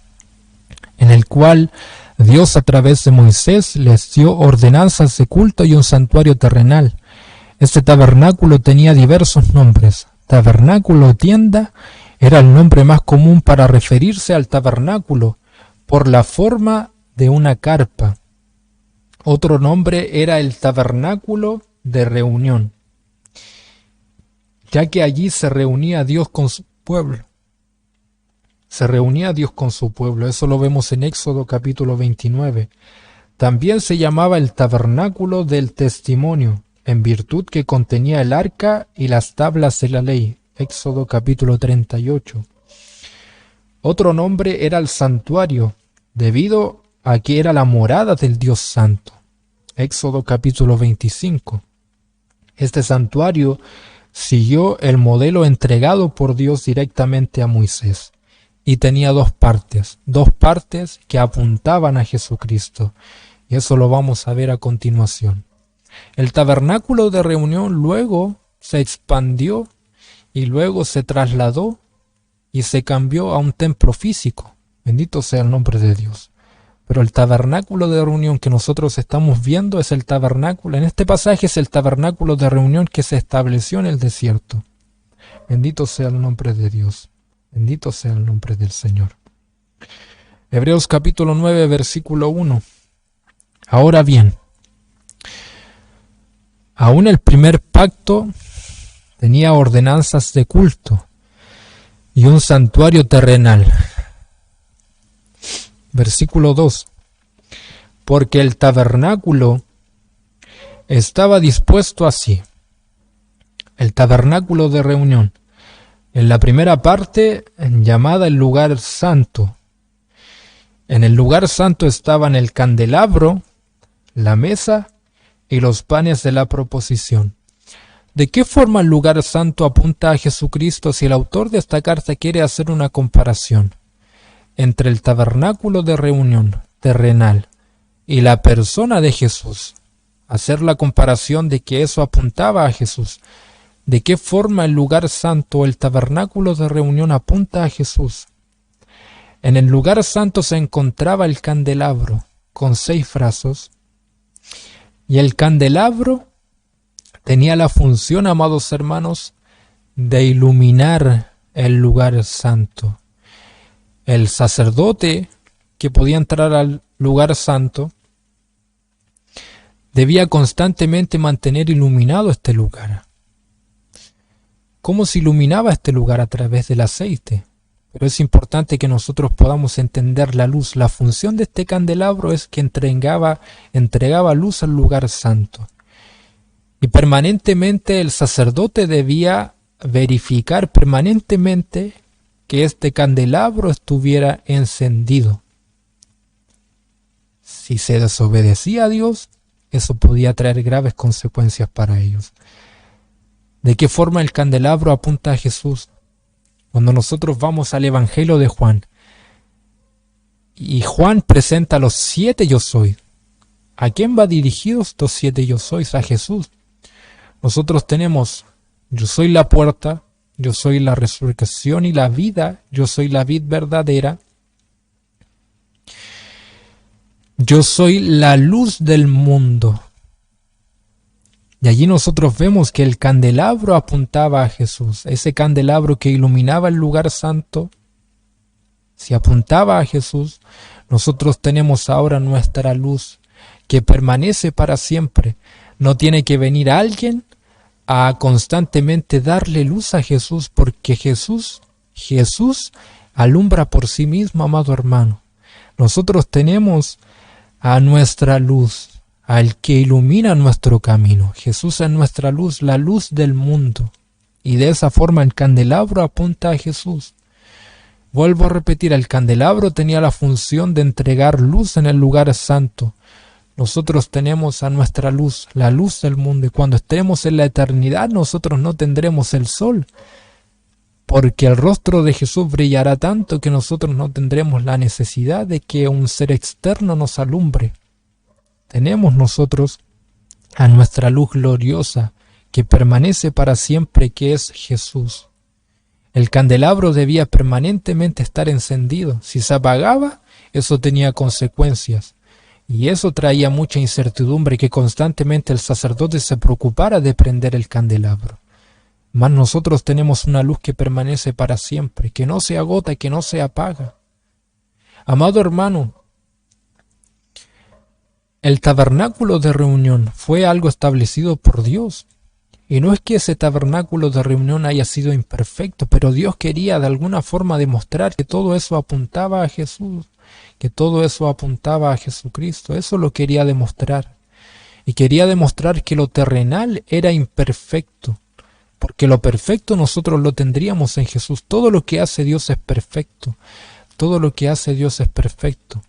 en el cual Dios a través de Moisés les dio ordenanzas de culto y un santuario terrenal. Este tabernáculo tenía diversos nombres. Tabernáculo o tienda era el nombre más común para referirse al tabernáculo por la forma de una carpa. Otro nombre era el tabernáculo de reunión, ya que allí se reunía Dios con su pueblo. Se reunía Dios con su pueblo. Eso lo vemos en Éxodo capítulo 29. También se llamaba el tabernáculo del testimonio, en virtud que contenía el arca y las tablas de la ley. Éxodo capítulo 38. Otro nombre era el santuario, debido a que era la morada del Dios Santo. Éxodo capítulo 25. Este santuario siguió el modelo entregado por Dios directamente a Moisés. Y tenía dos partes que apuntaban a Jesucristo. Y eso lo vamos a ver a continuación. El tabernáculo de reunión luego se expandió y luego se trasladó y se cambió a un templo físico. Bendito sea el nombre de Dios. Pero el tabernáculo de reunión que nosotros estamos viendo es el tabernáculo, en este pasaje es el tabernáculo de reunión que se estableció en el desierto. Bendito sea el nombre de Dios. Bendito sea el nombre del Señor. Hebreos capítulo 9, versículo 1. Ahora bien, aún el primer pacto tenía ordenanzas de culto y un santuario terrenal. Versículo 2. Porque el tabernáculo estaba dispuesto así. El tabernáculo de reunión. En la primera parte, llamada el lugar santo. En el lugar santo estaban el candelabro, la mesa y los panes de la proposición. ¿De qué forma el lugar santo apunta a Jesucristo si el autor de esta carta quiere hacer una comparación entre el tabernáculo de reunión terrenal y la persona de Jesús? Hacer la comparación de que eso apuntaba a Jesús. ¿De qué forma el lugar santo o el tabernáculo de reunión apunta a Jesús? En el lugar santo se encontraba el candelabro con 6 brazos, y el candelabro tenía la función, amados hermanos, de iluminar el lugar santo. El sacerdote que podía entrar al lugar santo debía constantemente mantener iluminado este lugar. ¿Cómo se iluminaba este lugar? A través del aceite. Pero es importante que nosotros podamos entender la luz. La función de este candelabro es que entregaba luz al lugar santo. Y permanentemente el sacerdote debía verificar permanentemente que este candelabro estuviera encendido. Si se desobedecía a Dios, eso podía traer graves consecuencias para ellos. ¿De qué forma el candelabro apunta a Jesús? Cuando nosotros vamos al Evangelio de Juan, y Juan presenta los 7 yo soy. ¿A quién va dirigidos estos 7 yo sois? A Jesús. Nosotros tenemos, yo soy la puerta, yo soy la resurrección y la vida, yo soy la vid verdadera, yo soy la luz del mundo. Y allí nosotros vemos que el candelabro apuntaba a Jesús. Ese candelabro que iluminaba el lugar santo, si apuntaba a Jesús, nosotros tenemos ahora nuestra luz que permanece para siempre. No tiene que venir alguien a constantemente darle luz a Jesús, porque Jesús alumbra por sí mismo, amado hermano. Nosotros tenemos a nuestra luz, al que ilumina nuestro camino. Jesús es nuestra luz, la luz del mundo. Y de esa forma el candelabro apunta a Jesús. Vuelvo a repetir, el candelabro tenía la función de entregar luz en el lugar santo. Nosotros tenemos a nuestra luz, la luz del mundo, y cuando estemos en la eternidad nosotros no tendremos el sol, porque el rostro de Jesús brillará tanto que nosotros no tendremos la necesidad de que un ser externo nos alumbre. Tenemos nosotros a nuestra luz gloriosa que permanece para siempre, que es Jesús. El candelabro debía permanentemente estar encendido. Si se apagaba, eso tenía consecuencias. Y eso traía mucha incertidumbre, que constantemente el sacerdote se preocupara de prender el candelabro. Mas nosotros tenemos una luz que permanece para siempre, que no se agota, que no se apaga. Amado hermano, el tabernáculo de reunión fue algo establecido por Dios. Y no es que ese tabernáculo de reunión haya sido imperfecto, pero Dios quería de alguna forma demostrar que todo eso apuntaba a Jesús, que todo eso apuntaba a Jesucristo. Eso lo quería demostrar. Y quería demostrar que lo terrenal era imperfecto, porque lo perfecto nosotros lo tendríamos en Jesús. Todo lo que hace Dios es perfecto. Todo lo que hace Dios es perfecto.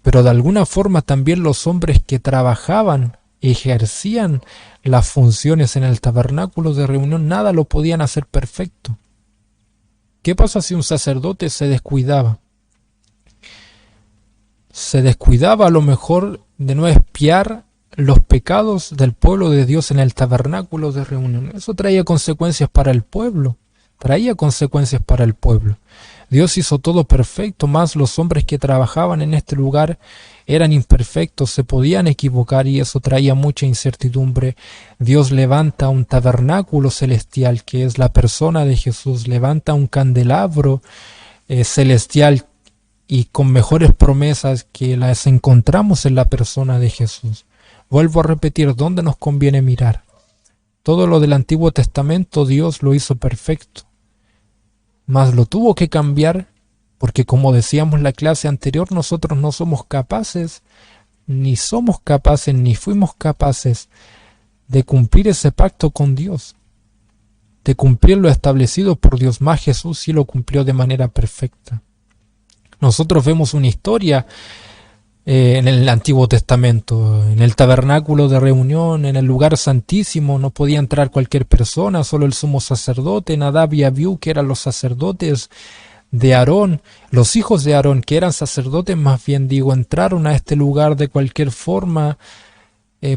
Pero de alguna forma también los hombres que trabajaban, ejercían las funciones en el tabernáculo de reunión, nada lo podían hacer perfecto. ¿Qué pasa si un sacerdote se descuidaba? Se descuidaba a lo mejor de no expiar los pecados del pueblo de Dios en el tabernáculo de reunión. Eso traía consecuencias para el pueblo. Dios hizo todo perfecto, mas los hombres que trabajaban en este lugar eran imperfectos, se podían equivocar y eso traía mucha incertidumbre. Dios levanta un tabernáculo celestial que es la persona de Jesús, levanta un candelabro celestial y con mejores promesas que las encontramos en la persona de Jesús. Vuelvo a repetir, ¿dónde nos conviene mirar? Todo lo del Antiguo Testamento Dios lo hizo perfecto, mas lo tuvo que cambiar porque, como decíamos en la clase anterior, nosotros no somos capaces, ni fuimos capaces de cumplir ese pacto con Dios, de cumplir lo establecido por Dios. Más Jesús sí lo cumplió de manera perfecta. Nosotros vemos una historia en el Antiguo Testamento. En el tabernáculo de reunión, en el lugar santísimo, no podía entrar cualquier persona, solo el sumo sacerdote, Nadab y Abiú, que eran los sacerdotes de Aarón. Los hijos de Aarón, que eran sacerdotes, más bien digo, entraron a este lugar de cualquier forma,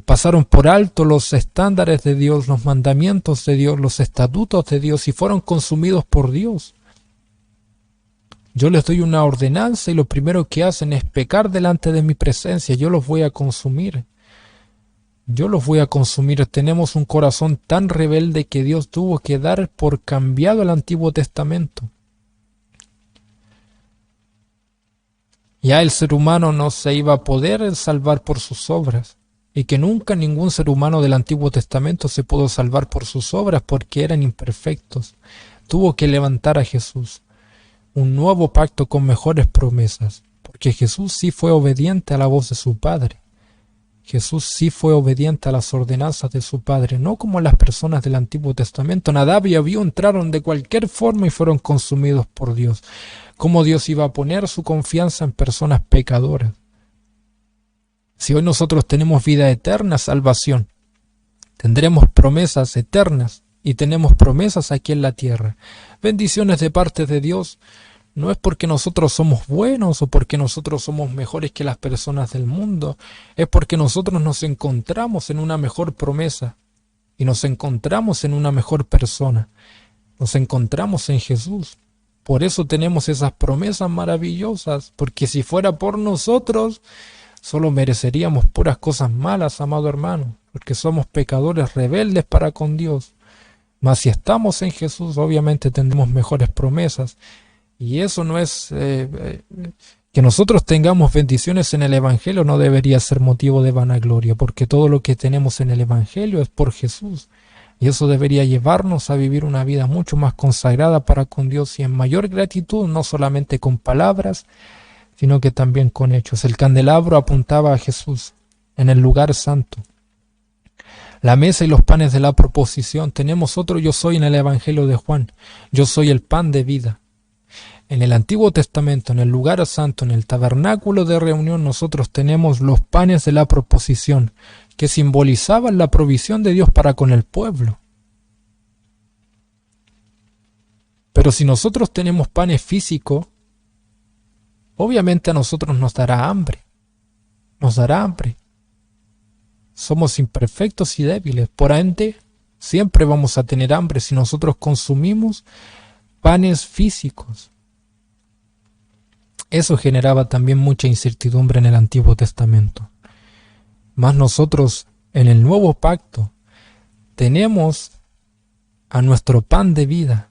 pasaron por alto los estándares de Dios, los mandamientos de Dios, los estatutos de Dios, y fueron consumidos por Dios. Yo les doy una ordenanza y lo primero que hacen es pecar delante de mi presencia. Yo los voy a consumir. Yo los voy a consumir. Tenemos un corazón tan rebelde que Dios tuvo que dar por cambiado el Antiguo Testamento. Ya el ser humano no se iba a poder salvar por sus obras. Y que nunca ningún ser humano del Antiguo Testamento se pudo salvar por sus obras porque eran imperfectos. Tuvo que levantar a Jesús. Un nuevo pacto con mejores promesas, porque Jesús sí fue obediente a la voz de su Padre. Jesús sí fue obediente a las ordenanzas de su Padre, no como las personas del Antiguo Testamento. Nadab y Abiú entraron de cualquier forma y fueron consumidos por Dios. ¿Cómo Dios iba a poner su confianza en personas pecadoras? Si hoy nosotros tenemos vida eterna, salvación, tendremos promesas eternas y tenemos promesas aquí en la tierra. Bendiciones de parte de Dios. No es porque nosotros somos buenos o porque nosotros somos mejores que las personas del mundo. Es porque nosotros nos encontramos en una mejor promesa y nos encontramos en una mejor persona. Nos encontramos en Jesús. Por eso tenemos esas promesas maravillosas, porque si fuera por nosotros, solo mereceríamos puras cosas malas, amado hermano, porque somos pecadores rebeldes para con Dios. Mas si estamos en Jesús, obviamente tendremos mejores promesas. Y eso no es que nosotros tengamos bendiciones en el Evangelio, no debería ser motivo de vanagloria, porque todo lo que tenemos en el Evangelio es por Jesús. Y eso debería llevarnos a vivir una vida mucho más consagrada para con Dios y en mayor gratitud, no solamente con palabras, sino que también con hechos. El candelabro apuntaba a Jesús en el lugar santo. La mesa y los panes de la proposición. Tenemos otro yo soy en el Evangelio de Juan. Yo soy el pan de vida. En el Antiguo Testamento, en el lugar santo, en el tabernáculo de reunión, nosotros tenemos los panes de la proposición, que simbolizaban la provisión de Dios para con el pueblo. Pero si nosotros tenemos panes físicos, obviamente a nosotros nos dará hambre. Nos dará hambre. Somos imperfectos y débiles, por ende, siempre vamos a tener hambre si nosotros consumimos panes físicos. Eso generaba también mucha incertidumbre en el Antiguo Testamento. Mas nosotros, en el Nuevo Pacto, tenemos a nuestro pan de vida.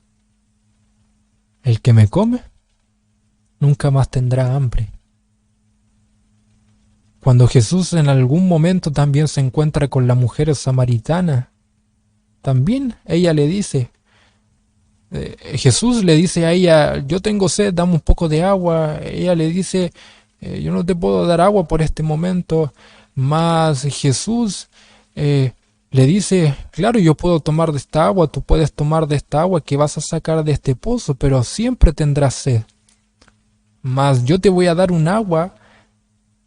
El que me come, nunca más tendrá hambre. Cuando Jesús en algún momento también se encuentra con la mujer samaritana, también ella le dice, Jesús le dice a ella, yo tengo sed, dame un poco de agua. Ella le dice, yo no te puedo dar agua por este momento. Mas Jesús le dice, claro, yo puedo tomar de esta agua, tú puedes tomar de esta agua que vas a sacar de este pozo, pero siempre tendrás sed. Mas yo te voy a dar un agua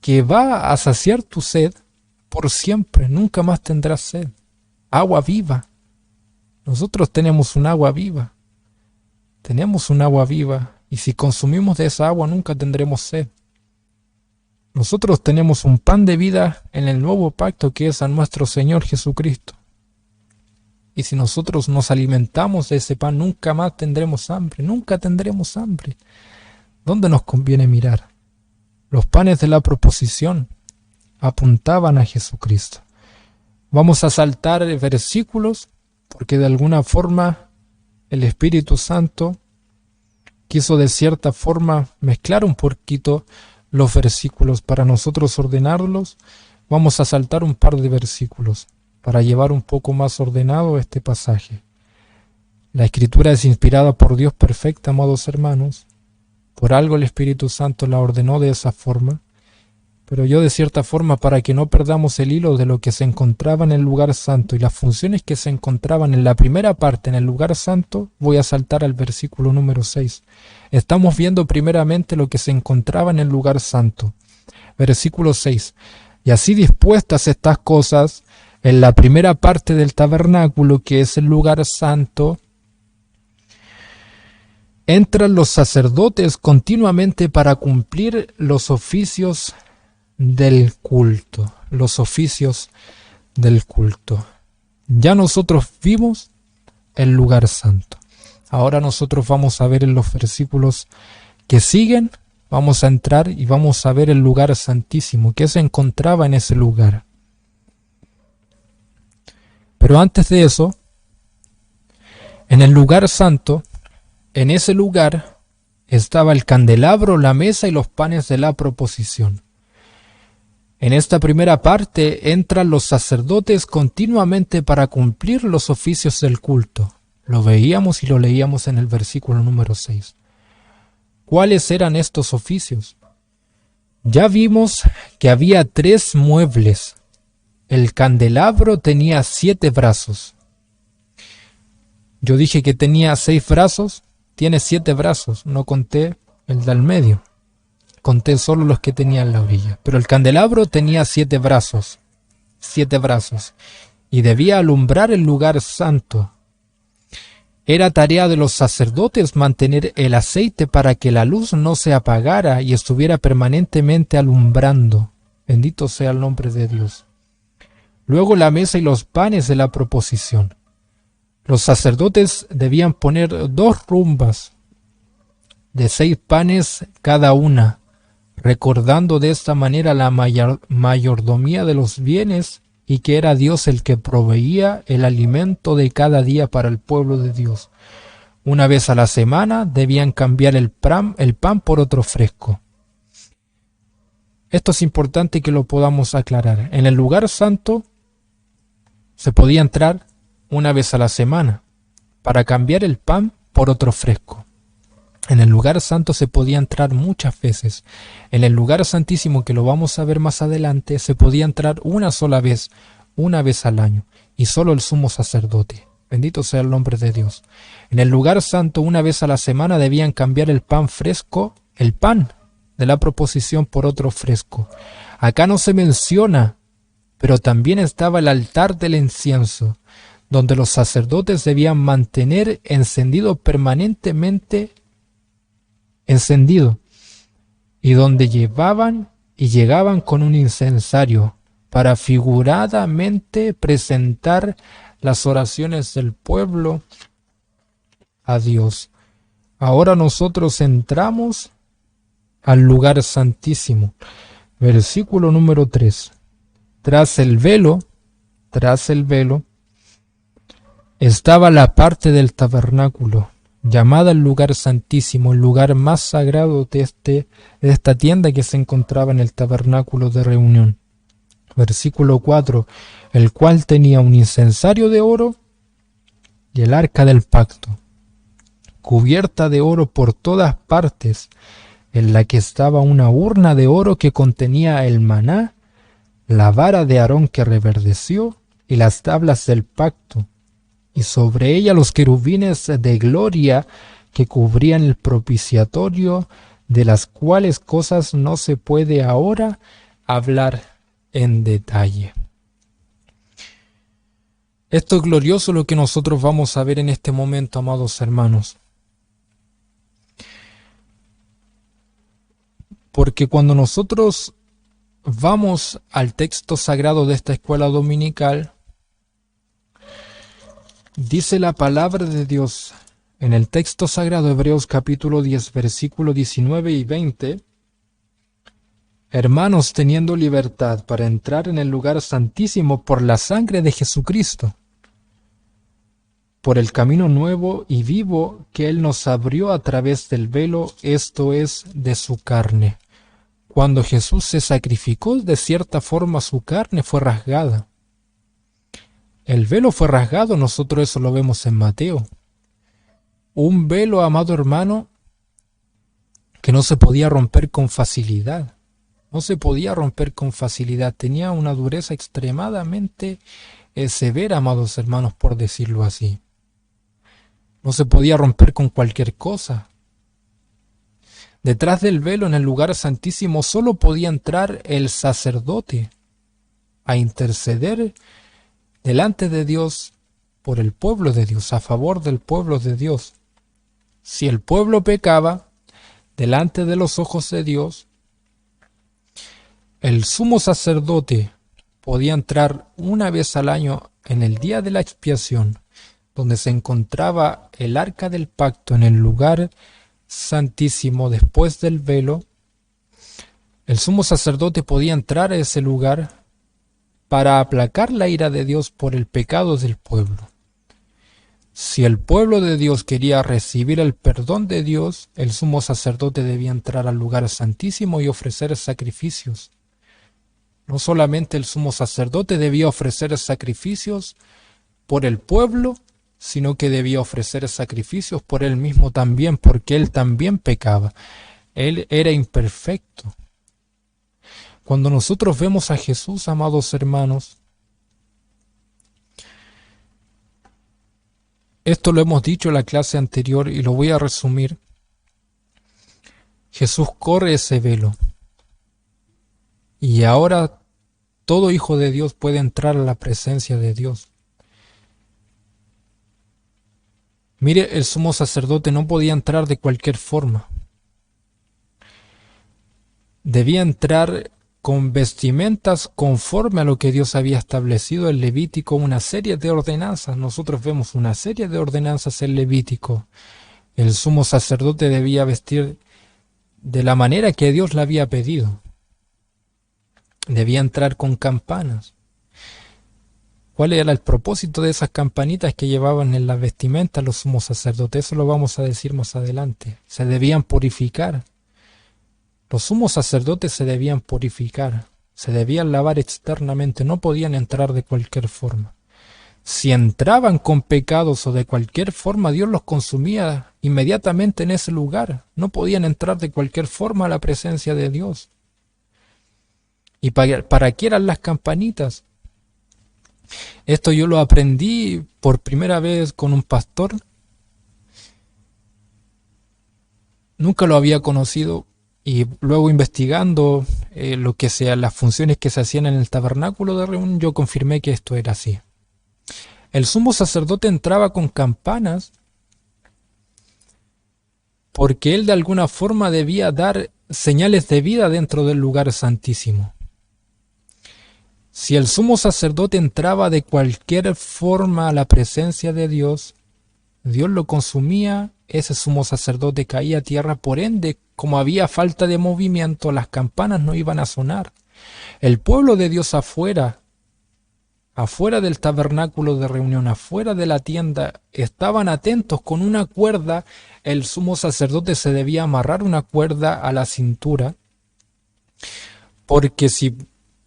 que va a saciar tu sed por siempre, nunca más tendrás sed. Agua viva. Nosotros tenemos un agua viva. Tenemos un agua viva y si consumimos de esa agua nunca tendremos sed. Nosotros tenemos un pan de vida en el nuevo pacto que es a nuestro Señor Jesucristo. Y si nosotros nos alimentamos de ese pan nunca más tendremos hambre, nunca tendremos hambre. ¿Dónde nos conviene mirar? Los panes de la proposición apuntaban a Jesucristo. Vamos a saltar versículos porque de alguna forma el Espíritu Santo quiso de cierta forma mezclar un poquito los versículos para nosotros ordenarlos. Vamos a saltar un par de versículos para llevar un poco más ordenado este pasaje. La Escritura es inspirada por Dios perfecta, amados hermanos. Por algo el Espíritu Santo la ordenó de esa forma. Pero yo de cierta forma, para que no perdamos el hilo de lo que se encontraba en el lugar santo y las funciones que se encontraban en la primera parte en el lugar santo, voy a saltar al versículo número 6. Estamos viendo primeramente lo que se encontraba en el lugar santo. Versículo 6. Y así dispuestas estas cosas, en la primera parte del tabernáculo, que es el lugar santo, entran los sacerdotes continuamente para cumplir los oficios del culto. Los oficios del culto. Ya nosotros vimos el lugar santo. Ahora nosotros vamos a ver en los versículos que siguen, vamos a entrar y vamos a ver el lugar santísimo, que se encontraba en ese lugar. Pero antes de eso, en el lugar santo, en ese lugar estaba el candelabro, la mesa y los panes de la proposición. En esta primera parte entran los sacerdotes continuamente para cumplir los oficios del culto. Lo veíamos y lo leíamos en el versículo número 6. ¿Cuáles eran estos oficios? Ya vimos que había 3 muebles. El candelabro tenía 7 brazos. Yo dije que tenía 6 brazos, tiene 7 brazos, no conté el del medio. Conté solo los que tenía en la orilla. Pero el candelabro tenía 7 brazos. 7 brazos. Y debía alumbrar el lugar santo. Era tarea de los sacerdotes mantener el aceite para que la luz no se apagara y estuviera permanentemente alumbrando. Bendito sea el nombre de Dios. Luego la mesa y los panes de la proposición. Los sacerdotes debían poner 2 rumbas de 6 panes cada una, recordando de esta manera la mayordomía de los bienes y que era Dios el que proveía el alimento de cada día para el pueblo de Dios. Una vez a la semana debían cambiar el pan por otro fresco. Esto es importante que lo podamos aclarar. En el lugar santo se podía entrar una vez a la semana para cambiar el pan por otro fresco. En el lugar santo se podía entrar muchas veces. En el lugar santísimo, que lo vamos a ver más adelante, se podía entrar una sola vez, una vez al año, y solo el sumo sacerdote. Bendito sea el nombre de Dios. En el lugar santo, una vez a la semana debían cambiar el pan fresco, el pan de la proposición, por otro fresco. Acá no se menciona, pero también estaba el altar del incienso, donde los sacerdotes debían mantener encendido permanentemente encendido, y donde llevaban y llegaban con un incensario para figuradamente presentar las oraciones del pueblo a Dios. Ahora nosotros entramos al lugar santísimo. Versículo número 3. Tras el velo, estaba la parte del tabernáculo, llamada el lugar santísimo, el lugar más sagrado de esta tienda que se encontraba en el tabernáculo de reunión. Versículo 4, el cual tenía un incensario de oro y el arca del pacto, cubierta de oro por todas partes, en la que estaba una urna de oro que contenía el maná, la vara de Aarón que reverdeció y las tablas del pacto, y sobre ella los querubines de gloria que cubrían el propiciatorio, de las cuales cosas no se puede ahora hablar en detalle. Esto es glorioso lo que nosotros vamos a ver en este momento, amados hermanos. Porque cuando nosotros vamos al texto sagrado de esta escuela dominical, dice la palabra de Dios en el texto sagrado, Hebreos capítulo 10, versículo 19 y 20, hermanos, teniendo libertad para entrar en el lugar santísimo por la sangre de Jesucristo, por el camino nuevo y vivo que Él nos abrió a través del velo, esto es, de su carne. Cuando Jesús se sacrificó, de cierta forma su carne fue rasgada. El velo fue rasgado, nosotros eso lo vemos en Mateo. Un velo, amado hermano, que no se podía romper con facilidad. No se podía romper con facilidad. Tenía una dureza extremadamente severa, amados hermanos, por decirlo así. No se podía romper con cualquier cosa. Detrás del velo, en el lugar santísimo, solo podía entrar el sacerdote a interceder delante de Dios por el pueblo de Dios, a favor del pueblo de Dios. Si el pueblo pecaba delante de los ojos de Dios, el sumo sacerdote podía entrar una vez al año en el día de la expiación, donde se encontraba el arca del pacto en el lugar santísimo después del velo. El sumo sacerdote podía entrar a ese lugar para aplacar la ira de Dios por el pecado del pueblo. Si el pueblo de Dios quería recibir el perdón de Dios, el sumo sacerdote debía entrar al lugar santísimo y ofrecer sacrificios. No solamente el sumo sacerdote debía ofrecer sacrificios por el pueblo, sino que debía ofrecer sacrificios por él mismo también, porque él también pecaba. Él era imperfecto. Cuando nosotros vemos a Jesús, amados hermanos, esto lo hemos dicho en la clase anterior y lo voy a resumir. Jesús corre ese velo y ahora todo hijo de Dios puede entrar a la presencia de Dios. Mire, el sumo sacerdote no podía entrar de cualquier forma. Debía entrar con vestimentas conforme a lo que Dios había establecido en Levítico, una serie de ordenanzas. Nosotros vemos una serie de ordenanzas en Levítico. El sumo sacerdote debía vestir de la manera que Dios le había pedido. Debía entrar con campanas. ¿Cuál era el propósito de esas campanitas que llevaban en las vestimentas los sumos sacerdotes? Eso lo vamos a decir más adelante. Se debían purificar. Los sumos sacerdotes se debían purificar, se debían lavar externamente, no podían entrar de cualquier forma. Si entraban con pecados o de cualquier forma, Dios los consumía inmediatamente en ese lugar. No podían entrar de cualquier forma a la presencia de Dios. ¿Y para qué eran las campanitas? Esto yo lo aprendí por primera vez con un pastor. Nunca lo había conocido. Y luego investigando las funciones que se hacían en el tabernáculo de reunión, yo confirmé que esto era así. El sumo sacerdote entraba con campanas porque él de alguna forma debía dar señales de vida dentro del lugar santísimo. Si el sumo sacerdote entraba de cualquier forma a la presencia de Dios, Dios lo consumía, ese sumo sacerdote caía a tierra, por ende, como había falta de movimiento, las campanas no iban a sonar. El pueblo de Dios afuera del tabernáculo de reunión, afuera de la tienda, estaban atentos con una cuerda. El sumo sacerdote se debía amarrar una cuerda a la cintura, porque si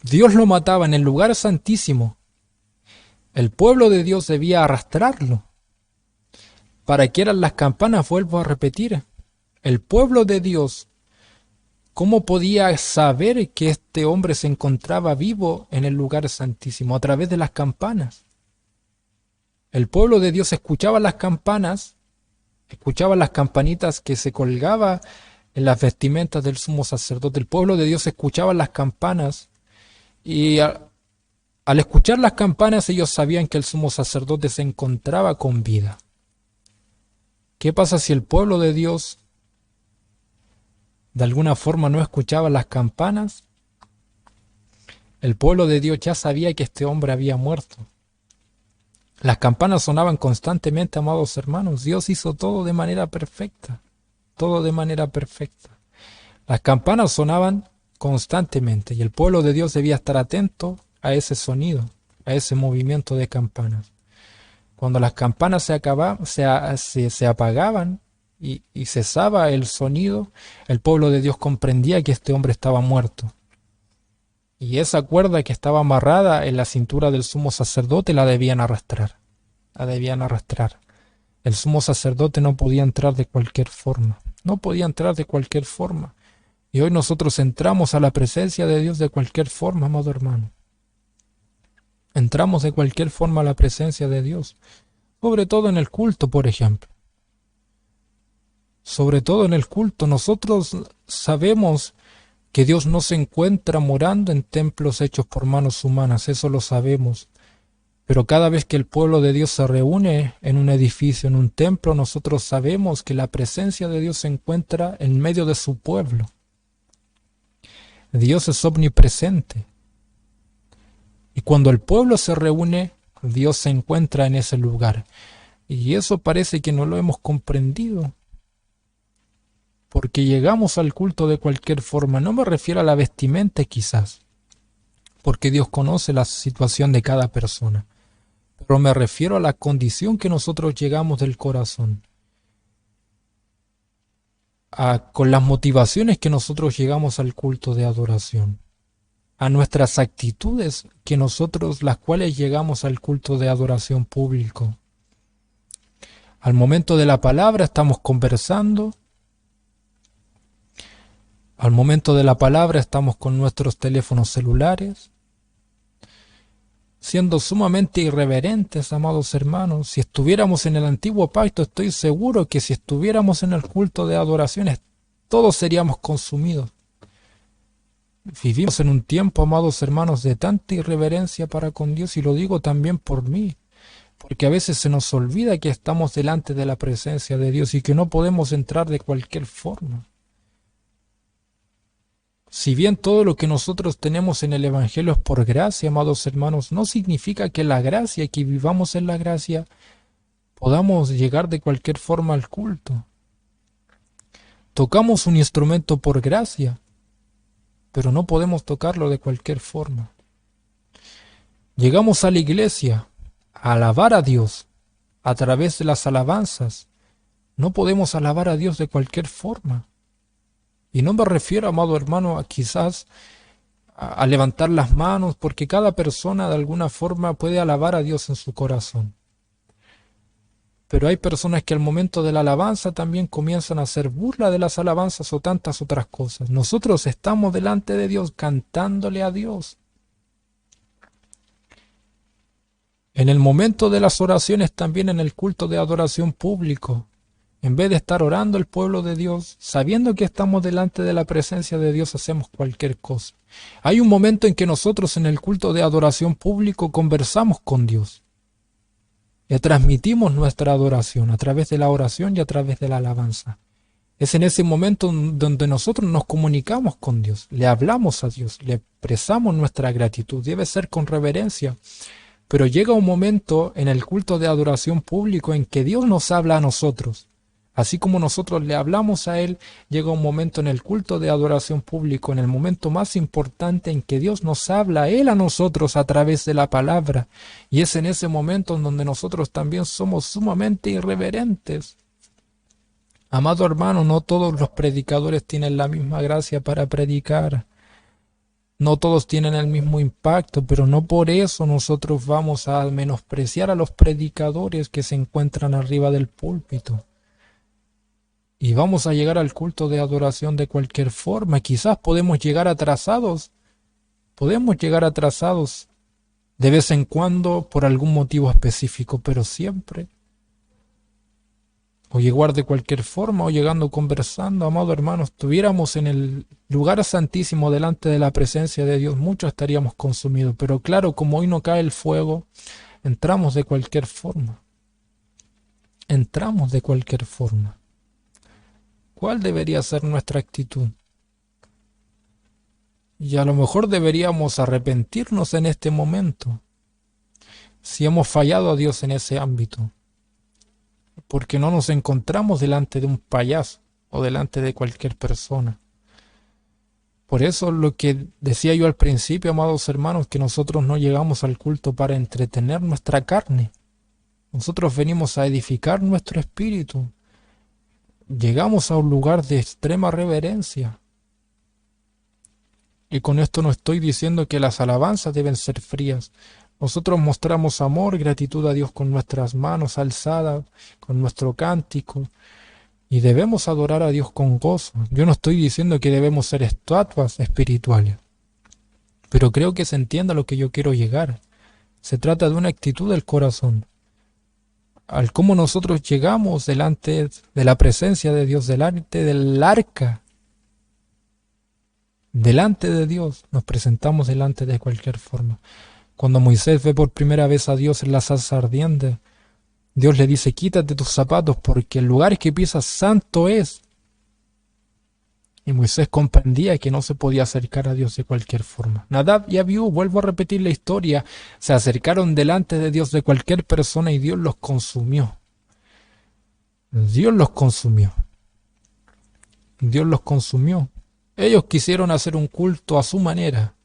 Dios lo mataba en el lugar santísimo, el pueblo de Dios debía arrastrarlo. ¿Para qué eran las campanas? Vuelvo a repetir. El pueblo de Dios, ¿cómo podía saber que este hombre se encontraba vivo en el lugar santísimo? A través de las campanas. El pueblo de Dios escuchaba las campanas, escuchaba las campanitas que se colgaba en las vestimentas del sumo sacerdote. El pueblo de Dios escuchaba las campanas y al escuchar las campanas ellos sabían que el sumo sacerdote se encontraba con vida. ¿Qué pasa si el pueblo de Dios de alguna forma no escuchaba las campanas? El pueblo de Dios ya sabía que este hombre había muerto. Las campanas sonaban constantemente, amados hermanos. Dios hizo todo de manera perfecta. Todo de manera perfecta. Las campanas sonaban constantemente y el pueblo de Dios debía estar atento a ese sonido, a ese movimiento de campanas. Cuando las campanas se apagaban y cesaba el sonido, el pueblo de Dios comprendía que este hombre estaba muerto. Y esa cuerda que estaba amarrada en la cintura del sumo sacerdote la debían arrastrar. La debían arrastrar. El sumo sacerdote no podía entrar de cualquier forma. No podía entrar de cualquier forma. Y hoy nosotros entramos a la presencia de Dios de cualquier forma, amado hermano. Entramos de cualquier forma a la presencia de Dios, sobre todo en el culto, por ejemplo. sobre todo en el culto. Nosotros sabemos que Dios no se encuentra morando en templos hechos por manos humanas, eso lo sabemos. Pero cada vez que el pueblo de Dios se reúne en un edificio, en un templo, nosotros sabemos que la presencia de Dios se encuentra en medio de su pueblo. Dios es omnipresente. Y cuando el pueblo se reúne, Dios se encuentra en ese lugar. Y eso parece que no lo hemos comprendido. Porque llegamos al culto de cualquier forma. No me refiero a la vestimenta quizás, porque Dios conoce la situación de cada persona. Pero me refiero a la condición que nosotros llegamos del corazón. Con las motivaciones que nosotros llegamos al culto de adoración. A nuestras actitudes que nosotros, las cuales llegamos al culto de adoración público. Al momento de la palabra estamos conversando. Al momento de la palabra estamos con nuestros teléfonos celulares, siendo sumamente irreverentes, amados hermanos. Si estuviéramos en el antiguo pacto, estoy seguro que si estuviéramos en el culto de adoraciones, todos seríamos consumidos. Vivimos en un tiempo, amados hermanos, de tanta irreverencia para con Dios, y lo digo también por mí, porque a veces se nos olvida que estamos delante de la presencia de Dios y que no podemos entrar de cualquier forma. Si bien todo lo que nosotros tenemos en el Evangelio es por gracia, amados hermanos, no significa que la gracia, que vivamos en la gracia, podamos llegar de cualquier forma al culto. Tocamos un instrumento por gracia, pero no podemos tocarlo de cualquier forma. Llegamos a la iglesia a alabar a Dios a través de las alabanzas. No podemos alabar a Dios de cualquier forma. Y no me refiero, amado hermano, a quizás a levantar las manos, porque cada persona de alguna forma puede alabar a Dios en su corazón. Pero hay personas que al momento de la alabanza también comienzan a hacer burla de las alabanzas o tantas otras cosas. Nosotros estamos delante de Dios cantándole a Dios. En el momento de las oraciones, también en el culto de adoración público, en vez de estar orando el pueblo de Dios, sabiendo que estamos delante de la presencia de Dios, hacemos cualquier cosa. Hay un momento en que nosotros en el culto de adoración público conversamos con Dios. Le transmitimos nuestra adoración a través de la oración y a través de la alabanza. Es en ese momento donde nosotros nos comunicamos con Dios, le hablamos a Dios, le expresamos nuestra gratitud. Debe ser con reverencia. Pero llega un momento en el culto de adoración público en que Dios nos habla a nosotros. Así como nosotros le hablamos a Él, llega un momento en el culto de adoración público, en el momento más importante en que Dios nos habla a Él a nosotros a través de la palabra. Y es en ese momento en donde nosotros también somos sumamente irreverentes. Amado hermano, no todos los predicadores tienen la misma gracia para predicar. No todos tienen el mismo impacto, pero no por eso nosotros vamos a menospreciar a los predicadores que se encuentran arriba del púlpito. Y vamos a llegar al culto de adoración de cualquier forma. Quizás podemos llegar atrasados de vez en cuando por algún motivo específico, pero siempre. O llegar de cualquier forma, o llegando conversando, amado hermano, estuviéramos en el lugar santísimo delante de la presencia de Dios, muchos estaríamos consumidos. Pero claro, como hoy no cae el fuego, entramos de cualquier forma. Entramos de cualquier forma. ¿Cuál debería ser nuestra actitud? Y a lo mejor deberíamos arrepentirnos en este momento, si hemos fallado a Dios en ese ámbito, porque no nos encontramos delante de un payaso o delante de cualquier persona. Por eso lo que decía yo al principio, amados hermanos, que nosotros no llegamos al culto para entretener nuestra carne. Nosotros venimos a edificar nuestro espíritu. Llegamos a un lugar de extrema reverencia. Y con esto no estoy diciendo que las alabanzas deben ser frías. Nosotros mostramos amor, gratitud a Dios con nuestras manos alzadas, con nuestro cántico. Y debemos adorar a Dios con gozo. Yo no estoy diciendo que debemos ser estatuas espirituales. Pero creo que se entienda a lo que yo quiero llegar. Se trata de una actitud del corazón. al cómo nosotros llegamos delante de la presencia de Dios, delante del arca, delante de Dios, nos presentamos delante de cualquier forma. Cuando Moisés ve por primera vez a Dios en la zarza ardiente, Dios le dice, quítate tus zapatos porque el lugar que pisas santo es. Y Moisés comprendía que no se podía acercar a Dios de cualquier forma. Nadab y Abiú, vuelvo a repetir la historia, se acercaron delante de Dios de cualquier persona y Dios los consumió. Dios los consumió. Dios los consumió. Ellos quisieron hacer un culto a su manera.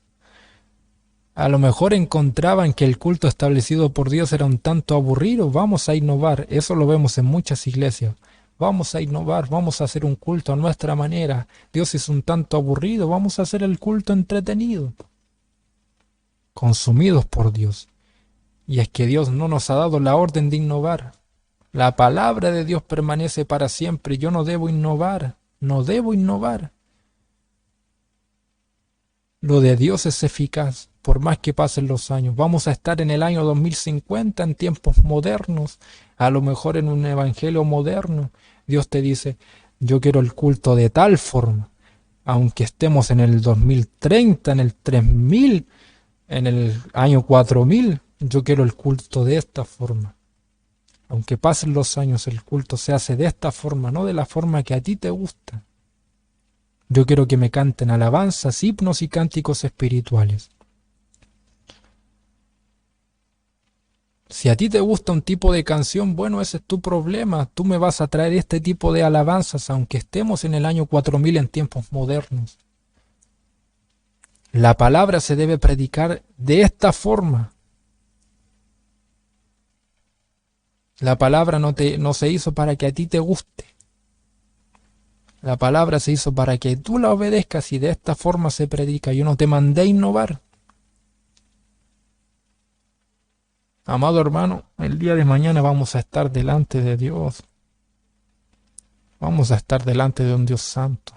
A lo mejor encontraban que el culto establecido por Dios era un tanto aburrido. Vamos a innovar. Eso lo vemos en muchas iglesias. Vamos a innovar, vamos a hacer un culto a nuestra manera. Dios es un tanto aburrido, vamos a hacer el culto entretenido. Consumidos por Dios. Y es que Dios no nos ha dado la orden de innovar. La palabra de Dios permanece para siempre. Yo no debo innovar, no debo innovar. Lo de Dios es eficaz, por más que pasen los años. Vamos a estar en el año 2050, en tiempos modernos, a lo mejor en un evangelio moderno. Dios te dice, yo quiero el culto de tal forma, aunque estemos en el 2030, en el 3000, en el año 4000, yo quiero el culto de esta forma. Aunque pasen los años, el culto se hace de esta forma, no de la forma que a ti te gusta. Yo quiero que me canten alabanzas, himnos y cánticos espirituales. Si a ti te gusta un tipo de canción, bueno, ese es tu problema. Tú me vas a traer este tipo de alabanzas, aunque estemos en el año 4000 en tiempos modernos. La palabra se debe predicar de esta forma. La palabra no se hizo para que a ti te guste. La palabra se hizo para que tú la obedezcas y de esta forma se predica. Yo no te mandé a innovar. Amado hermano, el día de mañana vamos a estar delante de Dios. Vamos a estar delante de un Dios santo.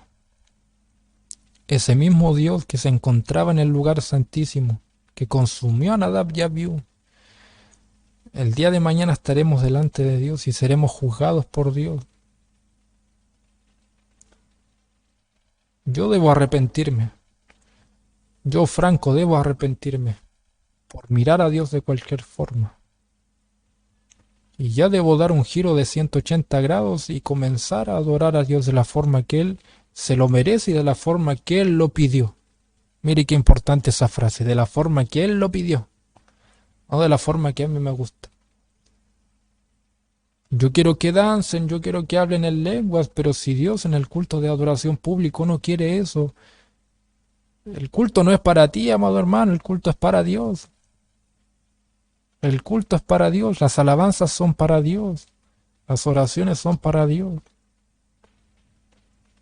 Ese mismo Dios que se encontraba en el lugar santísimo, que consumió a Nadab y Abiú. El día de mañana estaremos delante de Dios y seremos juzgados por Dios. Yo debo arrepentirme. Yo, Franco, debo arrepentirme por mirar a Dios de cualquier forma. Y ya debo dar un giro de 180 grados y comenzar a adorar a Dios de la forma que Él se lo merece y de la forma que Él lo pidió. Mire qué importante esa frase, de la forma que Él lo pidió, no de la forma que a mí me gusta. Yo quiero que dancen, yo quiero que hablen en lenguas, pero si Dios en el culto de adoración público no quiere eso, el culto no es para ti, amado hermano, el culto es para Dios. El culto es para Dios, las alabanzas son para Dios, las oraciones son para Dios.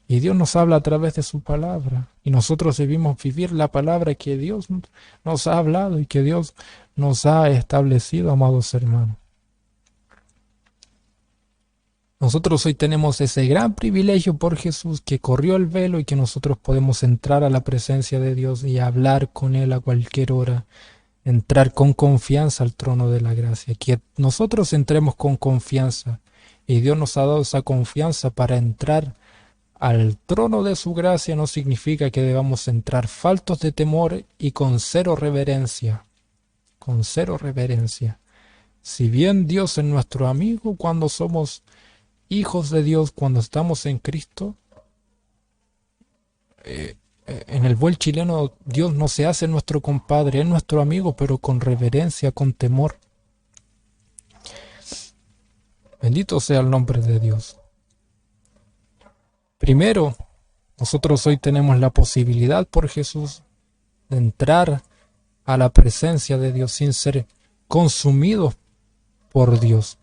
Y Dios nos habla a través de su palabra. Y nosotros debemos vivir la palabra que Dios nos ha hablado y que Dios nos ha establecido, amados hermanos. Nosotros hoy tenemos ese gran privilegio por Jesús que corrió el velo y que nosotros podemos entrar a la presencia de Dios y hablar con Él a cualquier hora. Entrar con confianza al trono de la gracia. Que nosotros entremos con confianza. Y Dios nos ha dado esa confianza para entrar al trono de su gracia. No significa que debamos entrar faltos de temor y con cero reverencia. Con cero reverencia. Si bien Dios es nuestro amigo cuando somos hijos de Dios, cuando estamos en Cristo, en el buen chileno, Dios no se hace nuestro compadre, es nuestro amigo, pero con reverencia, con temor. Bendito sea el nombre de Dios. Primero, nosotros hoy tenemos la posibilidad por Jesús de entrar a la presencia de Dios sin ser consumidos por Dios.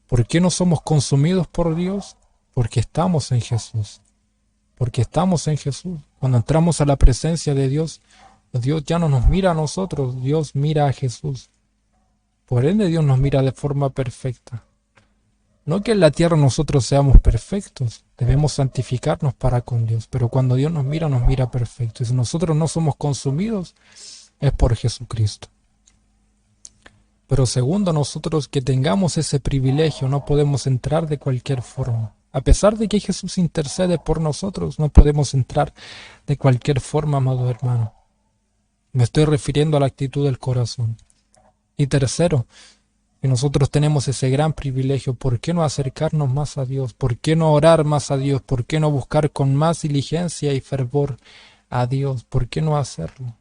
¿Por qué no somos consumidos por Dios? Porque estamos en Jesús. Porque estamos en Jesús. Cuando entramos a la presencia de Dios, Dios ya no nos mira a nosotros, Dios mira a Jesús. Por ende, Dios nos mira de forma perfecta. No que en la tierra nosotros seamos perfectos, debemos santificarnos para con Dios, pero cuando Dios nos mira perfecto. Y si nosotros no somos consumidos, es por Jesucristo. Pero segundo, nosotros que tengamos ese privilegio no podemos entrar de cualquier forma. A pesar de que Jesús intercede por nosotros, no podemos entrar de cualquier forma, amado hermano. Me estoy refiriendo a la actitud del corazón. Y tercero, que nosotros tenemos ese gran privilegio, ¿por qué no acercarnos más a Dios? ¿Por qué no orar más a Dios? ¿Por qué no buscar con más diligencia y fervor a Dios? ¿Por qué no hacerlo?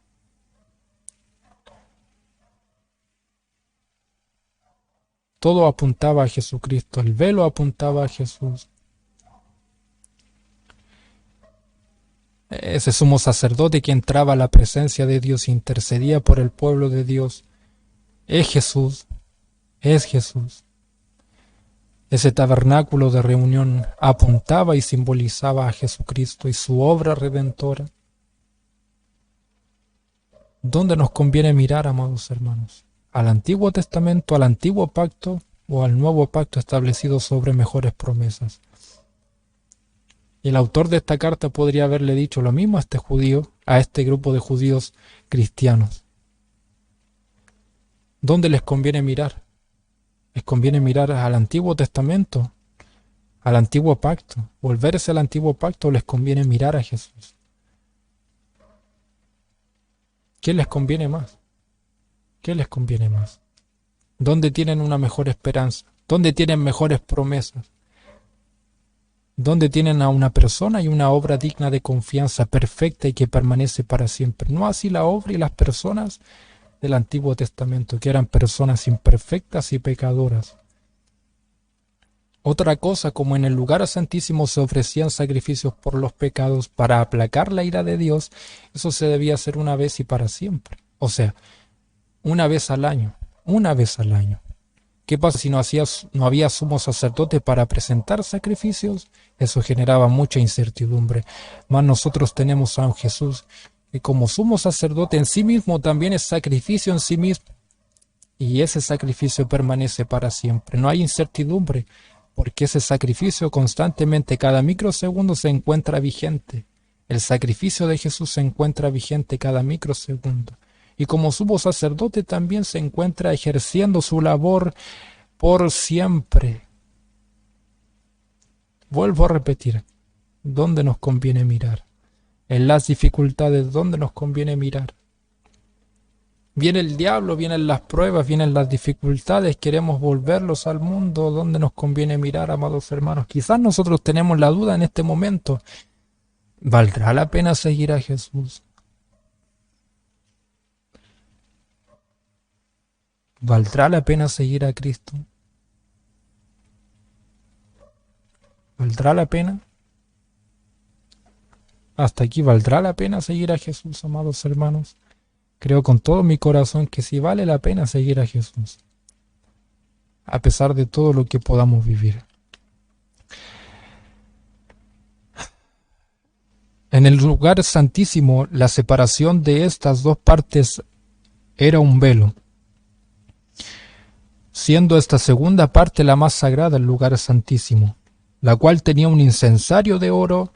Todo apuntaba a Jesucristo, el velo apuntaba a Jesús. Ese sumo sacerdote que entraba a la presencia de Dios e intercedía por el pueblo de Dios, es Jesús, es Jesús. Ese tabernáculo de reunión apuntaba y simbolizaba a Jesucristo y su obra redentora. ¿Dónde nos conviene mirar, amados hermanos? ¿Al Antiguo Testamento, al Antiguo Pacto o al Nuevo Pacto establecido sobre mejores promesas? Y el autor de esta carta podría haberle dicho lo mismo a este judío, a este grupo de judíos cristianos. ¿Dónde les conviene mirar? ¿Les conviene mirar al Antiguo Testamento, al Antiguo Pacto, volverse al Antiguo Pacto, o les conviene mirar a Jesús? ¿Qué les conviene más? ¿Qué les conviene más? ¿Dónde tienen una mejor esperanza? ¿Dónde tienen mejores promesas? ¿Dónde tienen a una persona y una obra digna de confianza, perfecta y que permanece para siempre? No así la obra y las personas del Antiguo Testamento, que eran personas imperfectas y pecadoras. Otra cosa, como en el lugar santísimo se ofrecían sacrificios por los pecados para aplacar la ira de Dios, eso se debía hacer una vez y para siempre. O sea, una vez al año, una vez al año. ¿Qué pasa si no había sumo sacerdote para presentar sacrificios? Eso generaba mucha incertidumbre. Mas nosotros tenemos a un Jesús que como sumo sacerdote en sí mismo también es sacrificio en sí mismo. Y ese sacrificio permanece para siempre. No hay incertidumbre, porque ese sacrificio constantemente, cada microsegundo se encuentra vigente. El sacrificio de Jesús se encuentra vigente cada microsegundo. Y como sumo sacerdote también se encuentra ejerciendo su labor por siempre. Vuelvo a repetir, ¿dónde nos conviene mirar? En las dificultades, ¿dónde nos conviene mirar? Viene el diablo, vienen las pruebas, vienen las dificultades, queremos volverlos al mundo. ¿Dónde nos conviene mirar, amados hermanos? Quizás nosotros tenemos la duda en este momento. ¿Valdrá la pena seguir a Jesús? ¿Valdrá la pena seguir a Cristo? ¿Valdrá la pena? Hasta aquí, ¿valdrá la pena seguir a Jesús, amados hermanos? Creo con todo mi corazón que sí vale la pena seguir a Jesús, a pesar de todo lo que podamos vivir. En el lugar santísimo, la separación de estas dos partes era un velo, siendo esta segunda parte la más sagrada, el lugar santísimo, la cual tenía un incensario de oro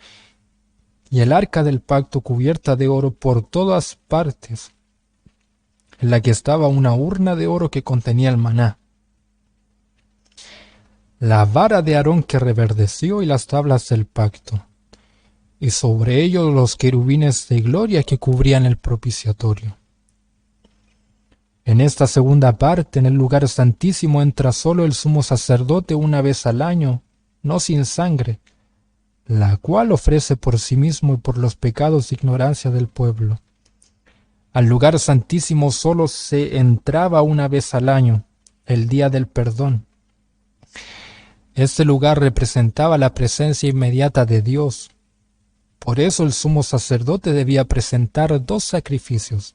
y el arca del pacto cubierta de oro por todas partes, en la que estaba una urna de oro que contenía el maná, la vara de Aarón que reverdeció y las tablas del pacto, y sobre ellos los querubines de gloria que cubrían el propiciatorio. En esta segunda parte, en el lugar santísimo, entra solo el sumo sacerdote una vez al año, no sin sangre, la cual ofrece por sí mismo y por los pecados de ignorancia del pueblo. Al lugar santísimo solo se entraba una vez al año, el día del perdón. Este lugar representaba la presencia inmediata de Dios. Por eso el sumo sacerdote debía presentar dos sacrificios,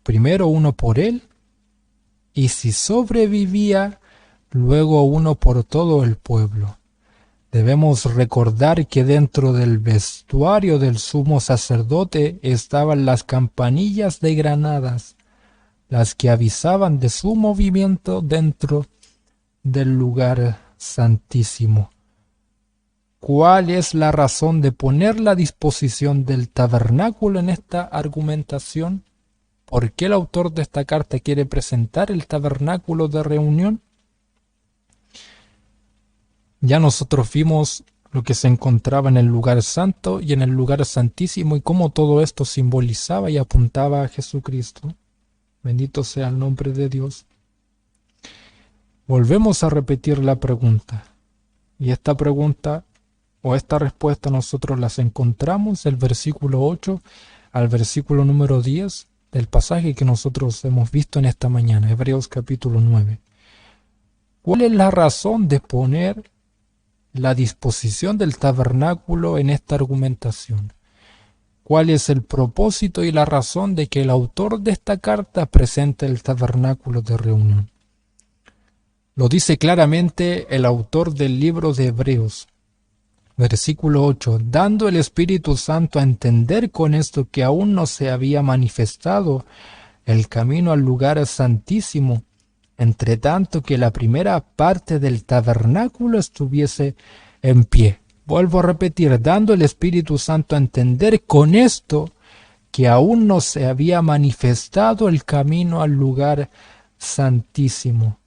primero uno por él, y si sobrevivía, luego uno por todo el pueblo. Debemos recordar que dentro del vestuario del sumo sacerdote estaban las campanillas de granadas, las que avisaban de su movimiento dentro del lugar santísimo. ¿Cuál es la razón de poner la disposición del tabernáculo en esta argumentación? ¿Por qué el autor de esta carta quiere presentar el tabernáculo de reunión? Ya nosotros vimos lo que se encontraba en el lugar santo y en el lugar santísimo y cómo todo esto simbolizaba y apuntaba a Jesucristo. Bendito sea el nombre de Dios. Volvemos a repetir la pregunta. Y esta pregunta o esta respuesta nosotros las encontramos del versículo 8 al versículo número 10 del pasaje que nosotros hemos visto en esta mañana, Hebreos capítulo 9. ¿Cuál es la razón de poner la disposición del tabernáculo en esta argumentación? ¿Cuál es el propósito y la razón de que el autor de esta carta presente el tabernáculo de reunión? Lo dice claramente el autor del libro de Hebreos, versículo 8, dando el Espíritu Santo a entender con esto que aún no se había manifestado el camino al lugar santísimo, entre tanto que la primera parte del tabernáculo estuviese en pie. Vuelvo a repetir, dando el Espíritu Santo a entender con esto que aún no se había manifestado el camino al lugar santísimo.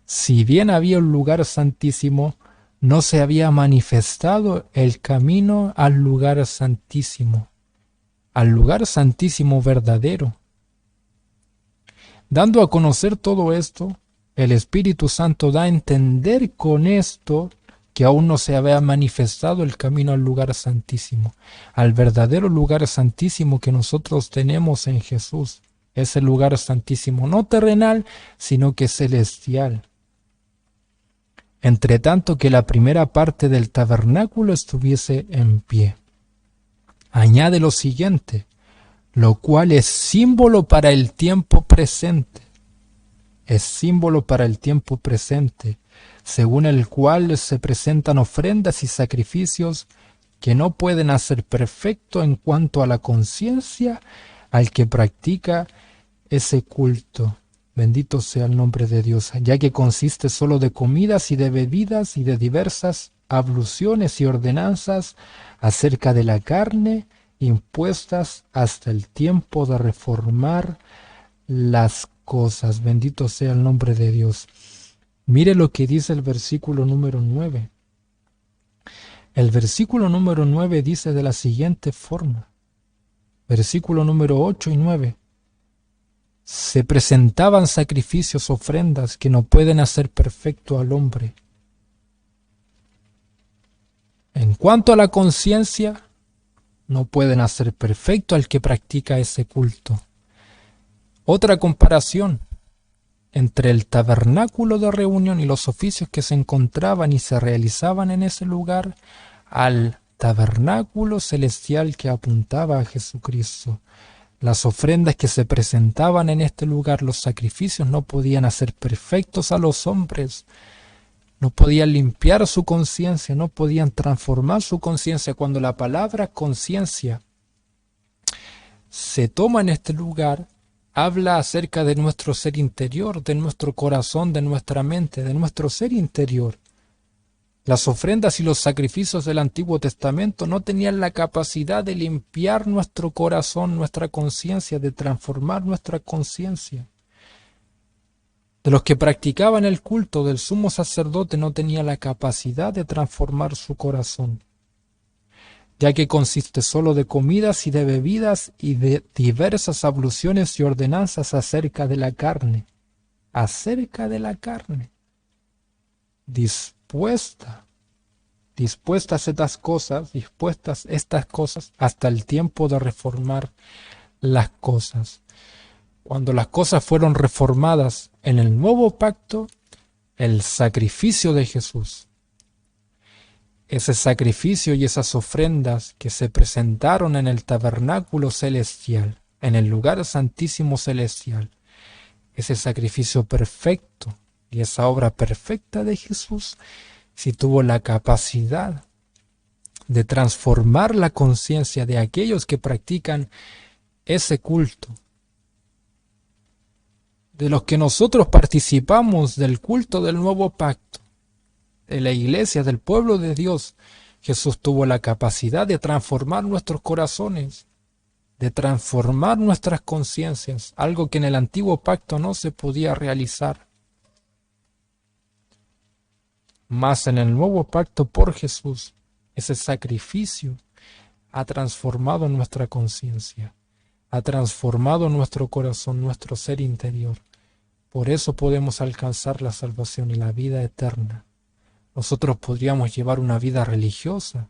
Si bien había un lugar santísimo, no se había manifestado el camino al lugar santísimo verdadero. Dando a conocer todo esto, el Espíritu Santo da a entender con esto que aún no se había manifestado el camino al lugar santísimo, al verdadero lugar santísimo que nosotros tenemos en Jesús. Ese lugar santísimo no terrenal, sino que celestial. Entre tanto que la primera parte del tabernáculo estuviese en pie. Añade lo siguiente, lo cual es símbolo para el tiempo presente. Es símbolo para el tiempo presente, según el cual se presentan ofrendas y sacrificios que no pueden hacer perfecto en cuanto a la conciencia al que practica ese culto. Bendito sea el nombre de Dios, ya que consiste solo de comidas y de bebidas y de diversas abluciones y ordenanzas acerca de la carne, impuestas hasta el tiempo de reformar las cosas. Bendito sea el nombre de Dios. Mire lo que dice el versículo número 9. El versículo número 9 dice de la siguiente forma. Versículo número 8 y 9. Se presentaban sacrificios, ofrendas que no pueden hacer perfecto al hombre. En cuanto a la conciencia, no pueden hacer perfecto al que practica ese culto. Otra comparación entre el tabernáculo de reunión y los oficios que se encontraban y se realizaban en ese lugar al tabernáculo celestial que apuntaba a Jesucristo. Las ofrendas que se presentaban en este lugar, los sacrificios, no podían hacer perfectos a los hombres, no podían limpiar su conciencia, no podían transformar su conciencia. Cuando la palabra conciencia se toma en este lugar, habla acerca de nuestro ser interior, de nuestro corazón, de nuestra mente, de nuestro ser interior. Las ofrendas y los sacrificios del Antiguo Testamento no tenían la capacidad de limpiar nuestro corazón, nuestra conciencia, de transformar nuestra conciencia. De los que practicaban el culto del sumo sacerdote no tenía la capacidad de transformar su corazón, ya que consiste solo de comidas y de bebidas y de diversas abluciones y ordenanzas acerca de la carne. Dispuestas estas cosas hasta el tiempo de reformar las cosas. Cuando las cosas fueron reformadas en el nuevo pacto, el sacrificio de Jesús, ese sacrificio y esas ofrendas que se presentaron en el tabernáculo celestial, en el lugar santísimo celestial, ese sacrificio perfecto y esa obra perfecta de Jesús, si tuvo la capacidad de transformar la conciencia de aquellos que practican ese culto, de los que nosotros participamos del culto del nuevo pacto, de la iglesia, del pueblo de Dios, Jesús tuvo la capacidad de transformar nuestros corazones, de transformar nuestras conciencias, algo que en el antiguo pacto no se podía realizar. Mas en el nuevo pacto por Jesús, ese sacrificio ha transformado nuestra conciencia, ha transformado nuestro corazón, nuestro ser interior. Por eso podemos alcanzar la salvación y la vida eterna. Nosotros podríamos llevar una vida religiosa,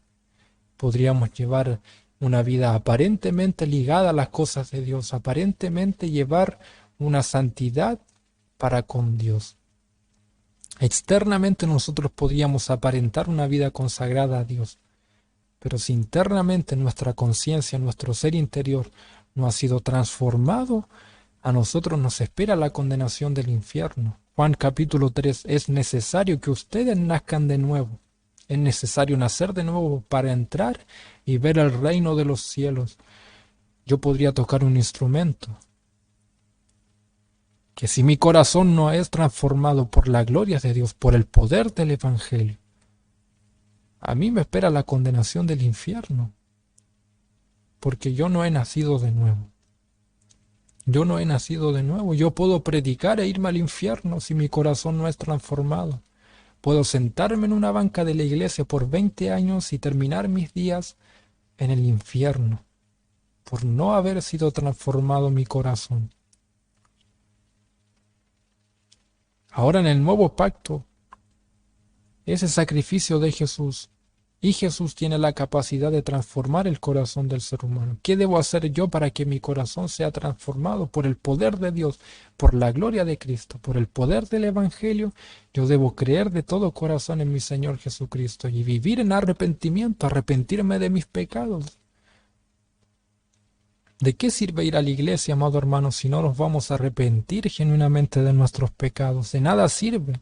podríamos llevar una vida aparentemente ligada a las cosas de Dios, aparentemente llevar una santidad para con Dios. Externamente nosotros podríamos aparentar una vida consagrada a Dios, pero si internamente nuestra conciencia, nuestro ser interior no ha sido transformado, a nosotros nos espera la condenación del infierno. Juan capítulo 3, es necesario que ustedes nazcan de nuevo. Es necesario nacer de nuevo para entrar y ver el reino de los cielos. Yo podría tocar un instrumento, que si mi corazón no es transformado por la gloria de Dios, por el poder del Evangelio, a mí me espera la condenación del infierno, porque yo no he nacido de nuevo. Yo no he nacido de nuevo. Yo puedo predicar e irme al infierno si mi corazón no es transformado. Puedo sentarme en una banca de la iglesia por 20 años y terminar mis días en el infierno, por no haber sido transformado mi corazón. Ahora en el nuevo pacto, ese sacrificio de Jesús, y Jesús tiene la capacidad de transformar el corazón del ser humano. ¿Qué debo hacer yo para que mi corazón sea transformado por el poder de Dios, por la gloria de Cristo, por el poder del Evangelio? Yo debo creer de todo corazón en mi Señor Jesucristo y vivir en arrepentimiento, arrepentirme de mis pecados. ¿De qué sirve ir a la iglesia, amado hermano, si no nos vamos a arrepentir genuinamente de nuestros pecados? De nada sirve.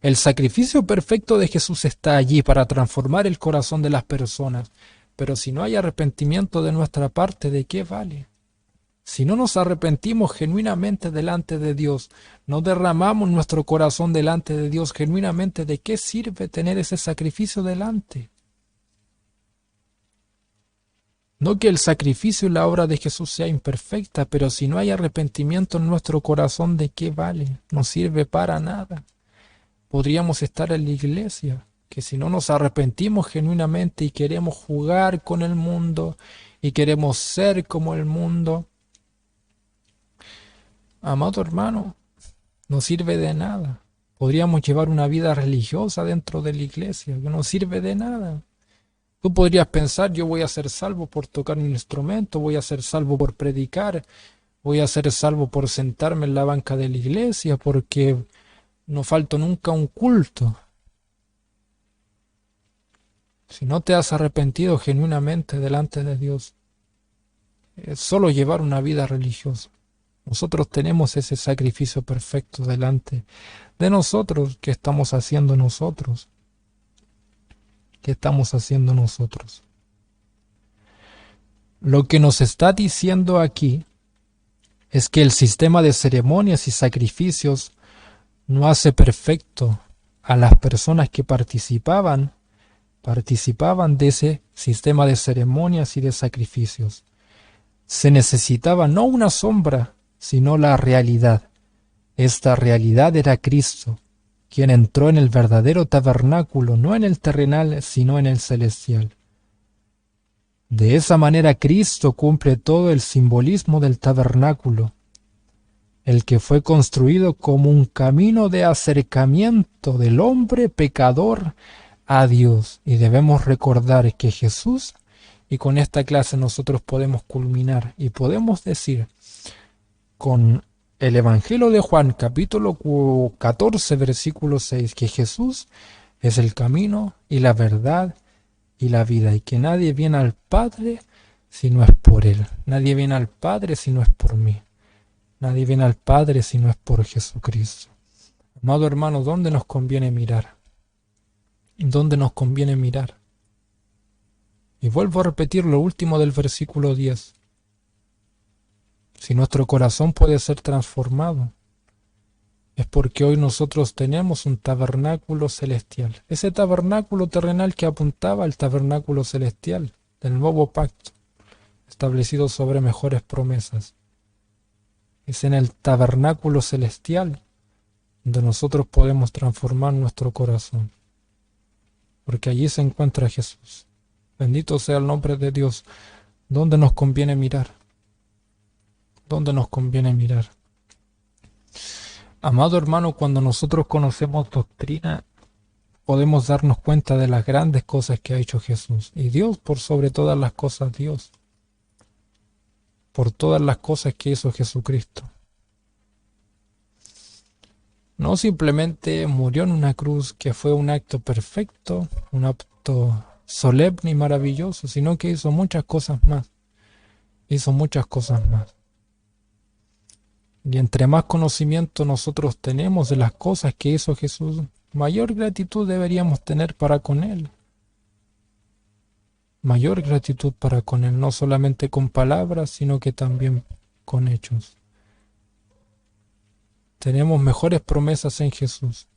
El sacrificio perfecto de Jesús está allí para transformar el corazón de las personas, pero si no hay arrepentimiento de nuestra parte, ¿de qué vale? Si no nos arrepentimos genuinamente delante de Dios, no derramamos nuestro corazón delante de Dios genuinamente, ¿de qué sirve tener ese sacrificio delante? No que el sacrificio y la obra de Jesús sea imperfecta, pero si no hay arrepentimiento en nuestro corazón, ¿de qué vale? No sirve para nada. Podríamos estar en la iglesia, que si no nos arrepentimos genuinamente y queremos jugar con el mundo y queremos ser como el mundo, amado hermano, no sirve de nada. Podríamos llevar una vida religiosa dentro de la iglesia, que no sirve de nada. Tú podrías pensar, yo voy a ser salvo por tocar un instrumento, voy a ser salvo por predicar, voy a ser salvo por sentarme en la banca de la iglesia, porque no falto nunca a un culto. Si no te has arrepentido genuinamente delante de Dios, es solo llevar una vida religiosa. Nosotros tenemos ese sacrificio perfecto delante de nosotros. ¿Qué estamos haciendo nosotros? ¿Qué estamos haciendo nosotros? Lo que nos está diciendo aquí es que el sistema de ceremonias y sacrificios no hace perfecto a las personas que participaban de ese sistema de ceremonias y de sacrificios. Se necesitaba no una sombra, sino la realidad. Esta realidad era Cristo, quien entró en el verdadero tabernáculo, no en el terrenal, sino en el celestial. De esa manera Cristo cumple todo el simbolismo del tabernáculo, el que fue construido como un camino de acercamiento del hombre pecador a Dios. Y debemos recordar que Jesús, y con esta clase nosotros podemos culminar y podemos decir con el Evangelio de Juan, capítulo 14, versículo 6, que Jesús es el camino y la verdad y la vida, y que nadie viene al Padre si no es por Él. Nadie viene al Padre si no es por mí. Nadie viene al Padre si no es por Jesucristo. Amado hermano, ¿dónde nos conviene mirar? ¿Dónde nos conviene mirar? Y vuelvo a repetir lo último del versículo 10. Si nuestro corazón puede ser transformado, es porque hoy nosotros tenemos un tabernáculo celestial. Ese tabernáculo terrenal que apuntaba al tabernáculo celestial del nuevo pacto. establecido sobre mejores promesas. Es en el tabernáculo celestial donde nosotros podemos transformar nuestro corazón, porque allí se encuentra Jesús. Bendito sea el nombre de Dios. ¿Dónde nos conviene mirar? ¿Dónde nos conviene mirar? Amado hermano, cuando nosotros conocemos doctrina, podemos darnos cuenta de las grandes cosas que ha hecho Jesús. Y Dios, por sobre todas las cosas, Dios, por todas las cosas que hizo Jesucristo. No simplemente murió en una cruz, que fue un acto perfecto, un acto solemne y maravilloso, sino que hizo muchas cosas más. Hizo muchas cosas más. Y entre más conocimiento nosotros tenemos de las cosas que hizo Jesús, mayor gratitud deberíamos tener para con Él. Mayor gratitud para con Él, no solamente con palabras, sino que también con hechos. Tenemos mejores promesas en Jesús.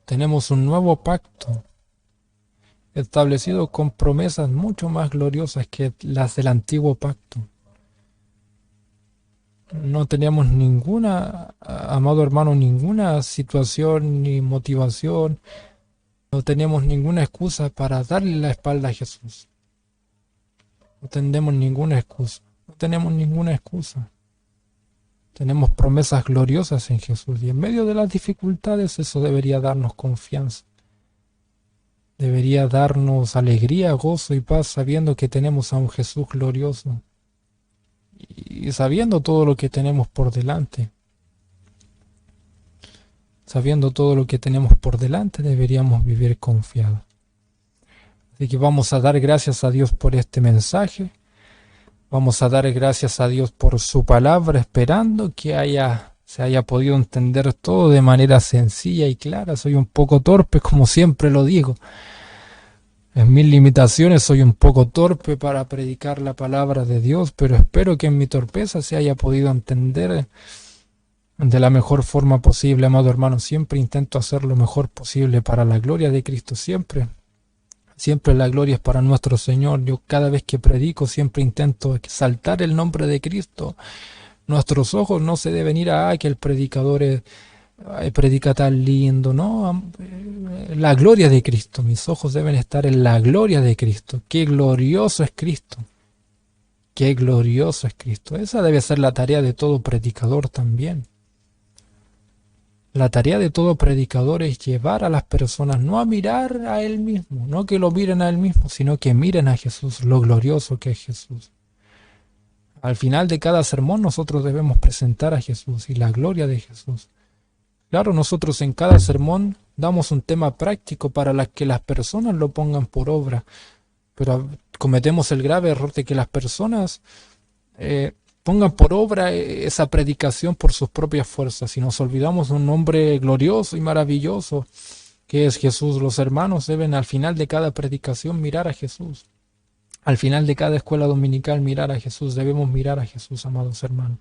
Tenemos un nuevo pacto, establecido con promesas mucho más gloriosas que las del antiguo pacto. No teníamos ninguna, amado hermano, ninguna situación ni motivación, no tenemos ninguna excusa para darle la espalda a Jesús. No tenemos ninguna excusa, no tenemos ninguna excusa. Tenemos promesas gloriosas en Jesús y en medio de las dificultades eso debería darnos confianza. Debería darnos alegría, gozo y paz sabiendo que tenemos a un Jesús glorioso. Y sabiendo todo lo que tenemos por delante, deberíamos vivir confiados. Así que vamos a dar gracias a Dios por este mensaje. Vamos a dar gracias a Dios por su palabra, esperando que se haya podido entender todo de manera sencilla y clara. Soy un poco torpe, como siempre lo digo. En mis limitaciones soy un poco torpe para predicar la palabra de Dios, pero espero que en mi torpeza se haya podido entender de la mejor forma posible, amado hermano. Siempre intento hacer lo mejor posible para la gloria de Cristo, siempre la gloria es para nuestro Señor. Yo cada vez que predico siempre intento exaltar el nombre de Cristo. Nuestros ojos no se deben ir a que el predicador predica tan lindo, ¿no? La gloria de Cristo. Mis ojos deben estar en la gloria de Cristo. ¡Qué glorioso es Cristo! ¡Qué glorioso es Cristo! Esa debe ser la tarea de todo predicador también. La tarea de todo predicador es llevar a las personas no a mirar a Él mismo, no que lo miren a Él mismo, sino que miren a Jesús, lo glorioso que es Jesús. Al final de cada sermón nosotros debemos presentar a Jesús y la gloria de Jesús. Claro, nosotros en cada sermón damos un tema práctico para que las personas lo pongan por obra, pero cometemos el grave error de que las personas pongan por obra esa predicación por sus propias fuerzas y nos olvidamos de un nombre glorioso y maravilloso que es Jesús. Los hermanos deben al final de cada predicación mirar a Jesús. Al final de cada escuela dominical mirar a Jesús. Debemos mirar a Jesús, amados hermanos.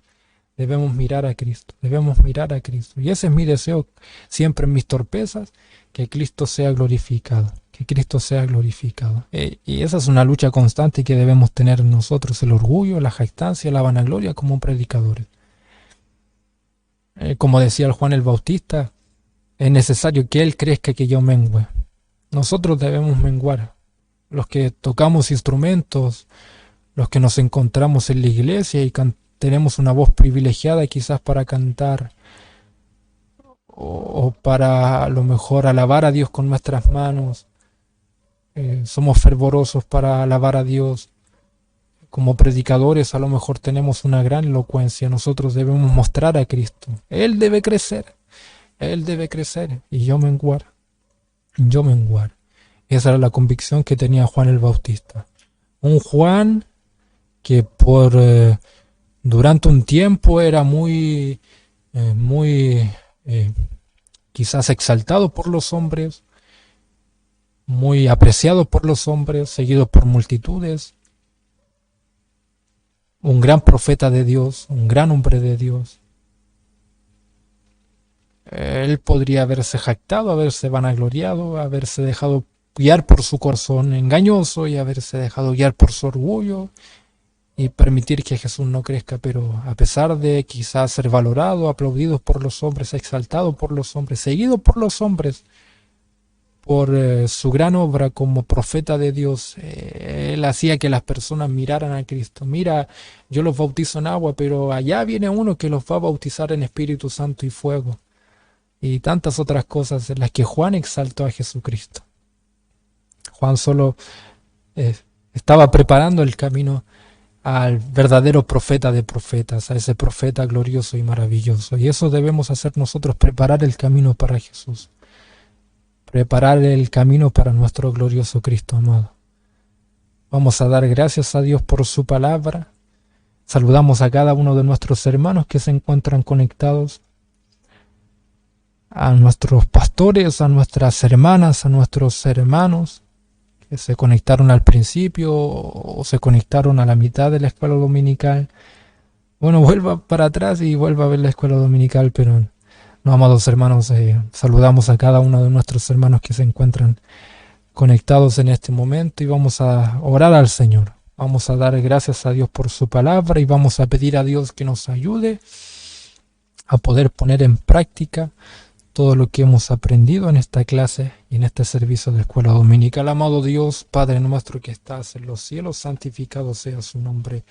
Debemos mirar a Cristo, debemos mirar a Cristo. Y ese es mi deseo siempre en mis torpezas, que Cristo sea glorificado, que Cristo sea glorificado. Y esa es una lucha constante que debemos tener nosotros, el orgullo, la jactancia, la vanagloria como predicadores. Como decía el Juan el Bautista, es necesario que Él crezca y que yo mengüe. Nosotros debemos menguar. Los que tocamos instrumentos, los que nos encontramos en la iglesia y tenemos una voz privilegiada quizás para cantar o para a lo mejor alabar a Dios con nuestras manos. Somos fervorosos para alabar a Dios. Como predicadores a lo mejor tenemos una gran elocuencia. Nosotros debemos mostrar a Cristo. Él debe crecer y yo menguar. Esa era la convicción que tenía Juan el Bautista. Un Juan que durante un tiempo era muy quizás exaltado por los hombres, muy apreciado por los hombres, seguido por multitudes, un gran profeta de Dios, un gran hombre de Dios. Él podría haberse jactado, haberse vanagloriado, haberse dejado guiar por su corazón engañoso y haberse dejado guiar por su orgullo y permitir que Jesús no crezca, pero a pesar de quizás ser valorado, aplaudido por los hombres, exaltado por los hombres, seguido por los hombres, por su gran obra como profeta de Dios, él hacía que las personas miraran a Cristo. Mira, yo los bautizo en agua, pero allá viene uno que los va a bautizar en Espíritu Santo y fuego. Y tantas otras cosas en las que Juan exaltó a Jesucristo. Juan solo estaba preparando el camino al verdadero profeta de profetas, a ese profeta glorioso y maravilloso. Y eso debemos hacer nosotros, preparar el camino para Jesús. Preparar el camino para nuestro glorioso Cristo amado. Vamos a dar gracias a Dios por su palabra. Saludamos a cada uno de nuestros hermanos que se encuentran conectados, a nuestros pastores, a nuestras hermanas, a nuestros hermanos que se conectaron al principio o se conectaron a la mitad de la escuela dominical. Bueno, vuelva para atrás y vuelva a ver la escuela dominical, pero no, amados hermanos, saludamos a cada uno de nuestros hermanos que se encuentran conectados en este momento y vamos a orar al Señor. Vamos a dar gracias a Dios por su palabra y vamos a pedir a Dios que nos ayude a poder poner en práctica todo lo que hemos aprendido en esta clase y en este servicio de escuela dominical. Amado Dios, Padre nuestro que estás en los cielos, santificado sea su nombre.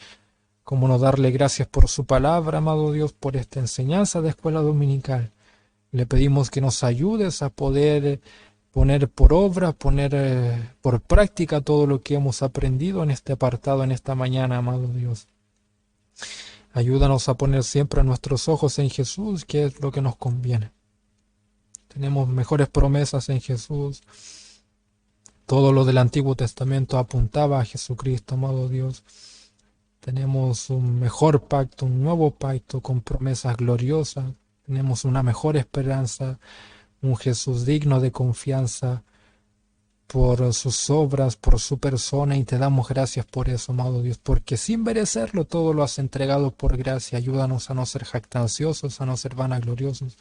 Cómo no darle gracias por su palabra, amado Dios, por esta enseñanza de escuela dominical. Le pedimos que nos ayudes a poder poner por obra, poner por práctica todo lo que hemos aprendido en este apartado, en esta mañana, amado Dios. Ayúdanos a poner siempre nuestros ojos en Jesús, que es lo que nos conviene. Tenemos mejores promesas en Jesús. Todo lo del Antiguo Testamento apuntaba a Jesucristo, amado Dios. Tenemos un mejor pacto, un nuevo pacto con promesas gloriosas. Tenemos una mejor esperanza, un Jesús digno de confianza por sus obras, por su persona, y te damos gracias por eso, amado Dios, porque sin merecerlo todo lo has entregado por gracia. Ayúdanos a no ser jactanciosos, a no ser vanagloriosos,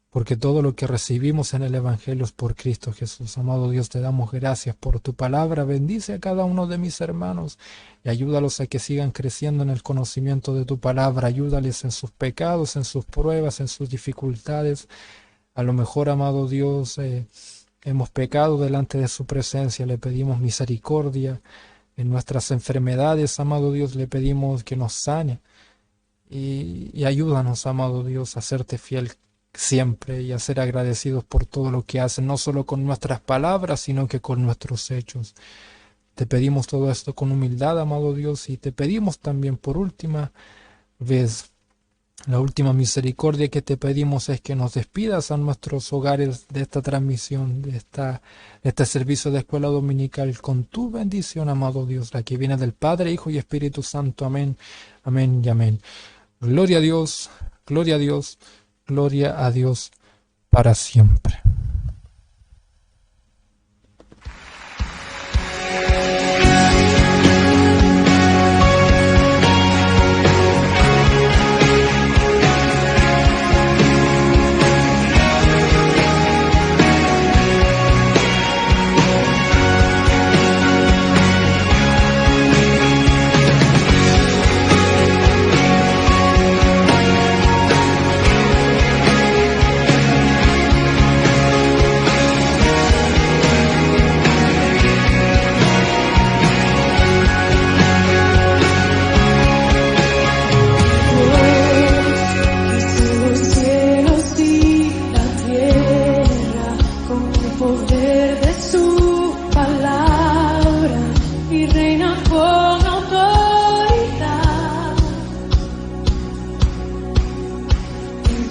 porque todo lo que recibimos en el Evangelio es por Cristo Jesús. Amado Dios, te damos gracias por tu palabra. Bendice a cada uno de mis hermanos y ayúdalos a que sigan creciendo en el conocimiento de tu palabra. Ayúdales en sus pecados, en sus pruebas, en sus dificultades. A lo mejor, amado Dios, hemos pecado delante de su presencia. Le pedimos misericordia. En nuestras enfermedades, amado Dios, le pedimos que nos sane. Y ayúdanos, amado Dios, a serte fiel siempre y a ser agradecidos por todo lo que hacen, no solo con nuestras palabras, sino que con nuestros hechos. Te pedimos todo esto con humildad, amado Dios, y te pedimos también por última vez, la última misericordia que te pedimos es que nos despidas a nuestros hogares de esta transmisión, de este servicio de escuela dominical, con tu bendición, amado Dios, la que viene del Padre, Hijo y Espíritu Santo. Amén, amén y amén. Gloria a Dios, gloria a Dios. Gloria a Dios para siempre.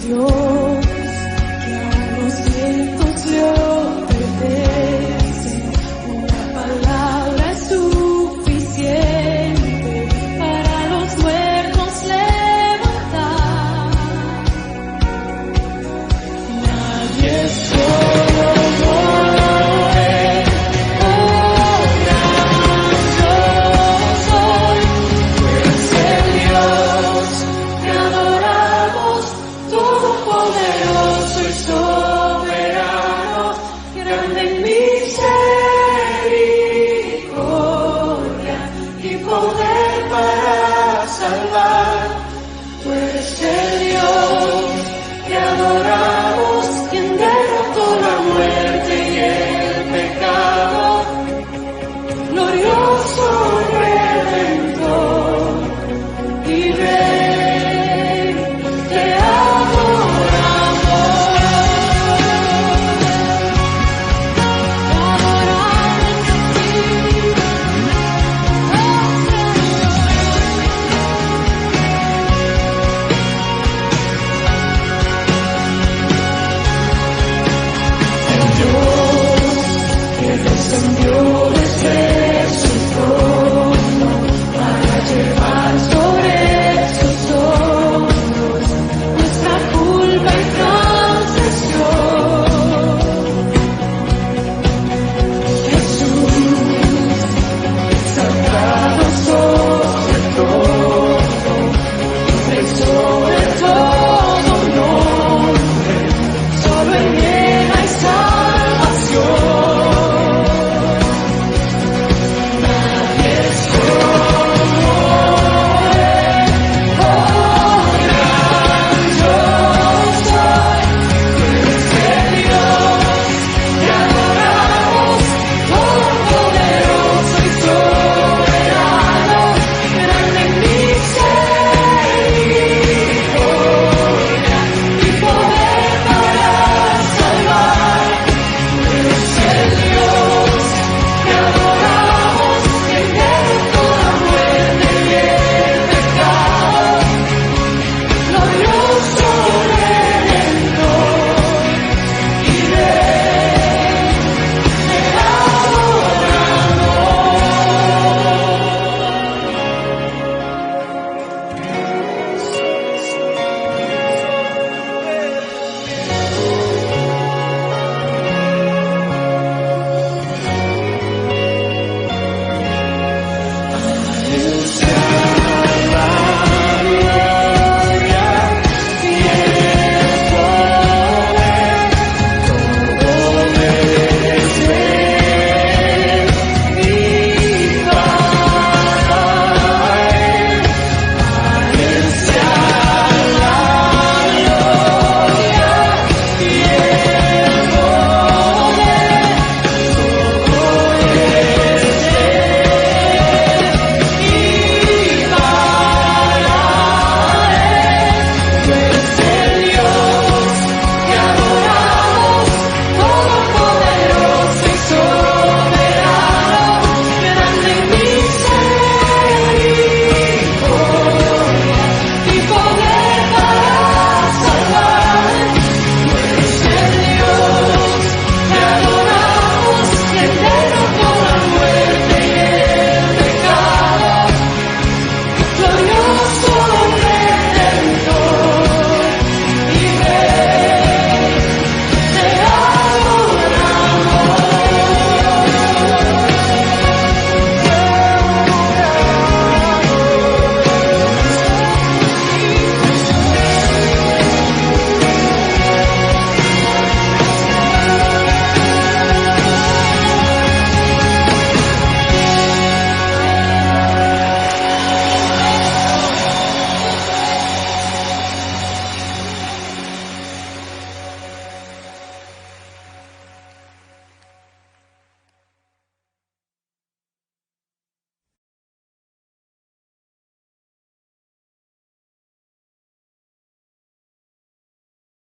Dios.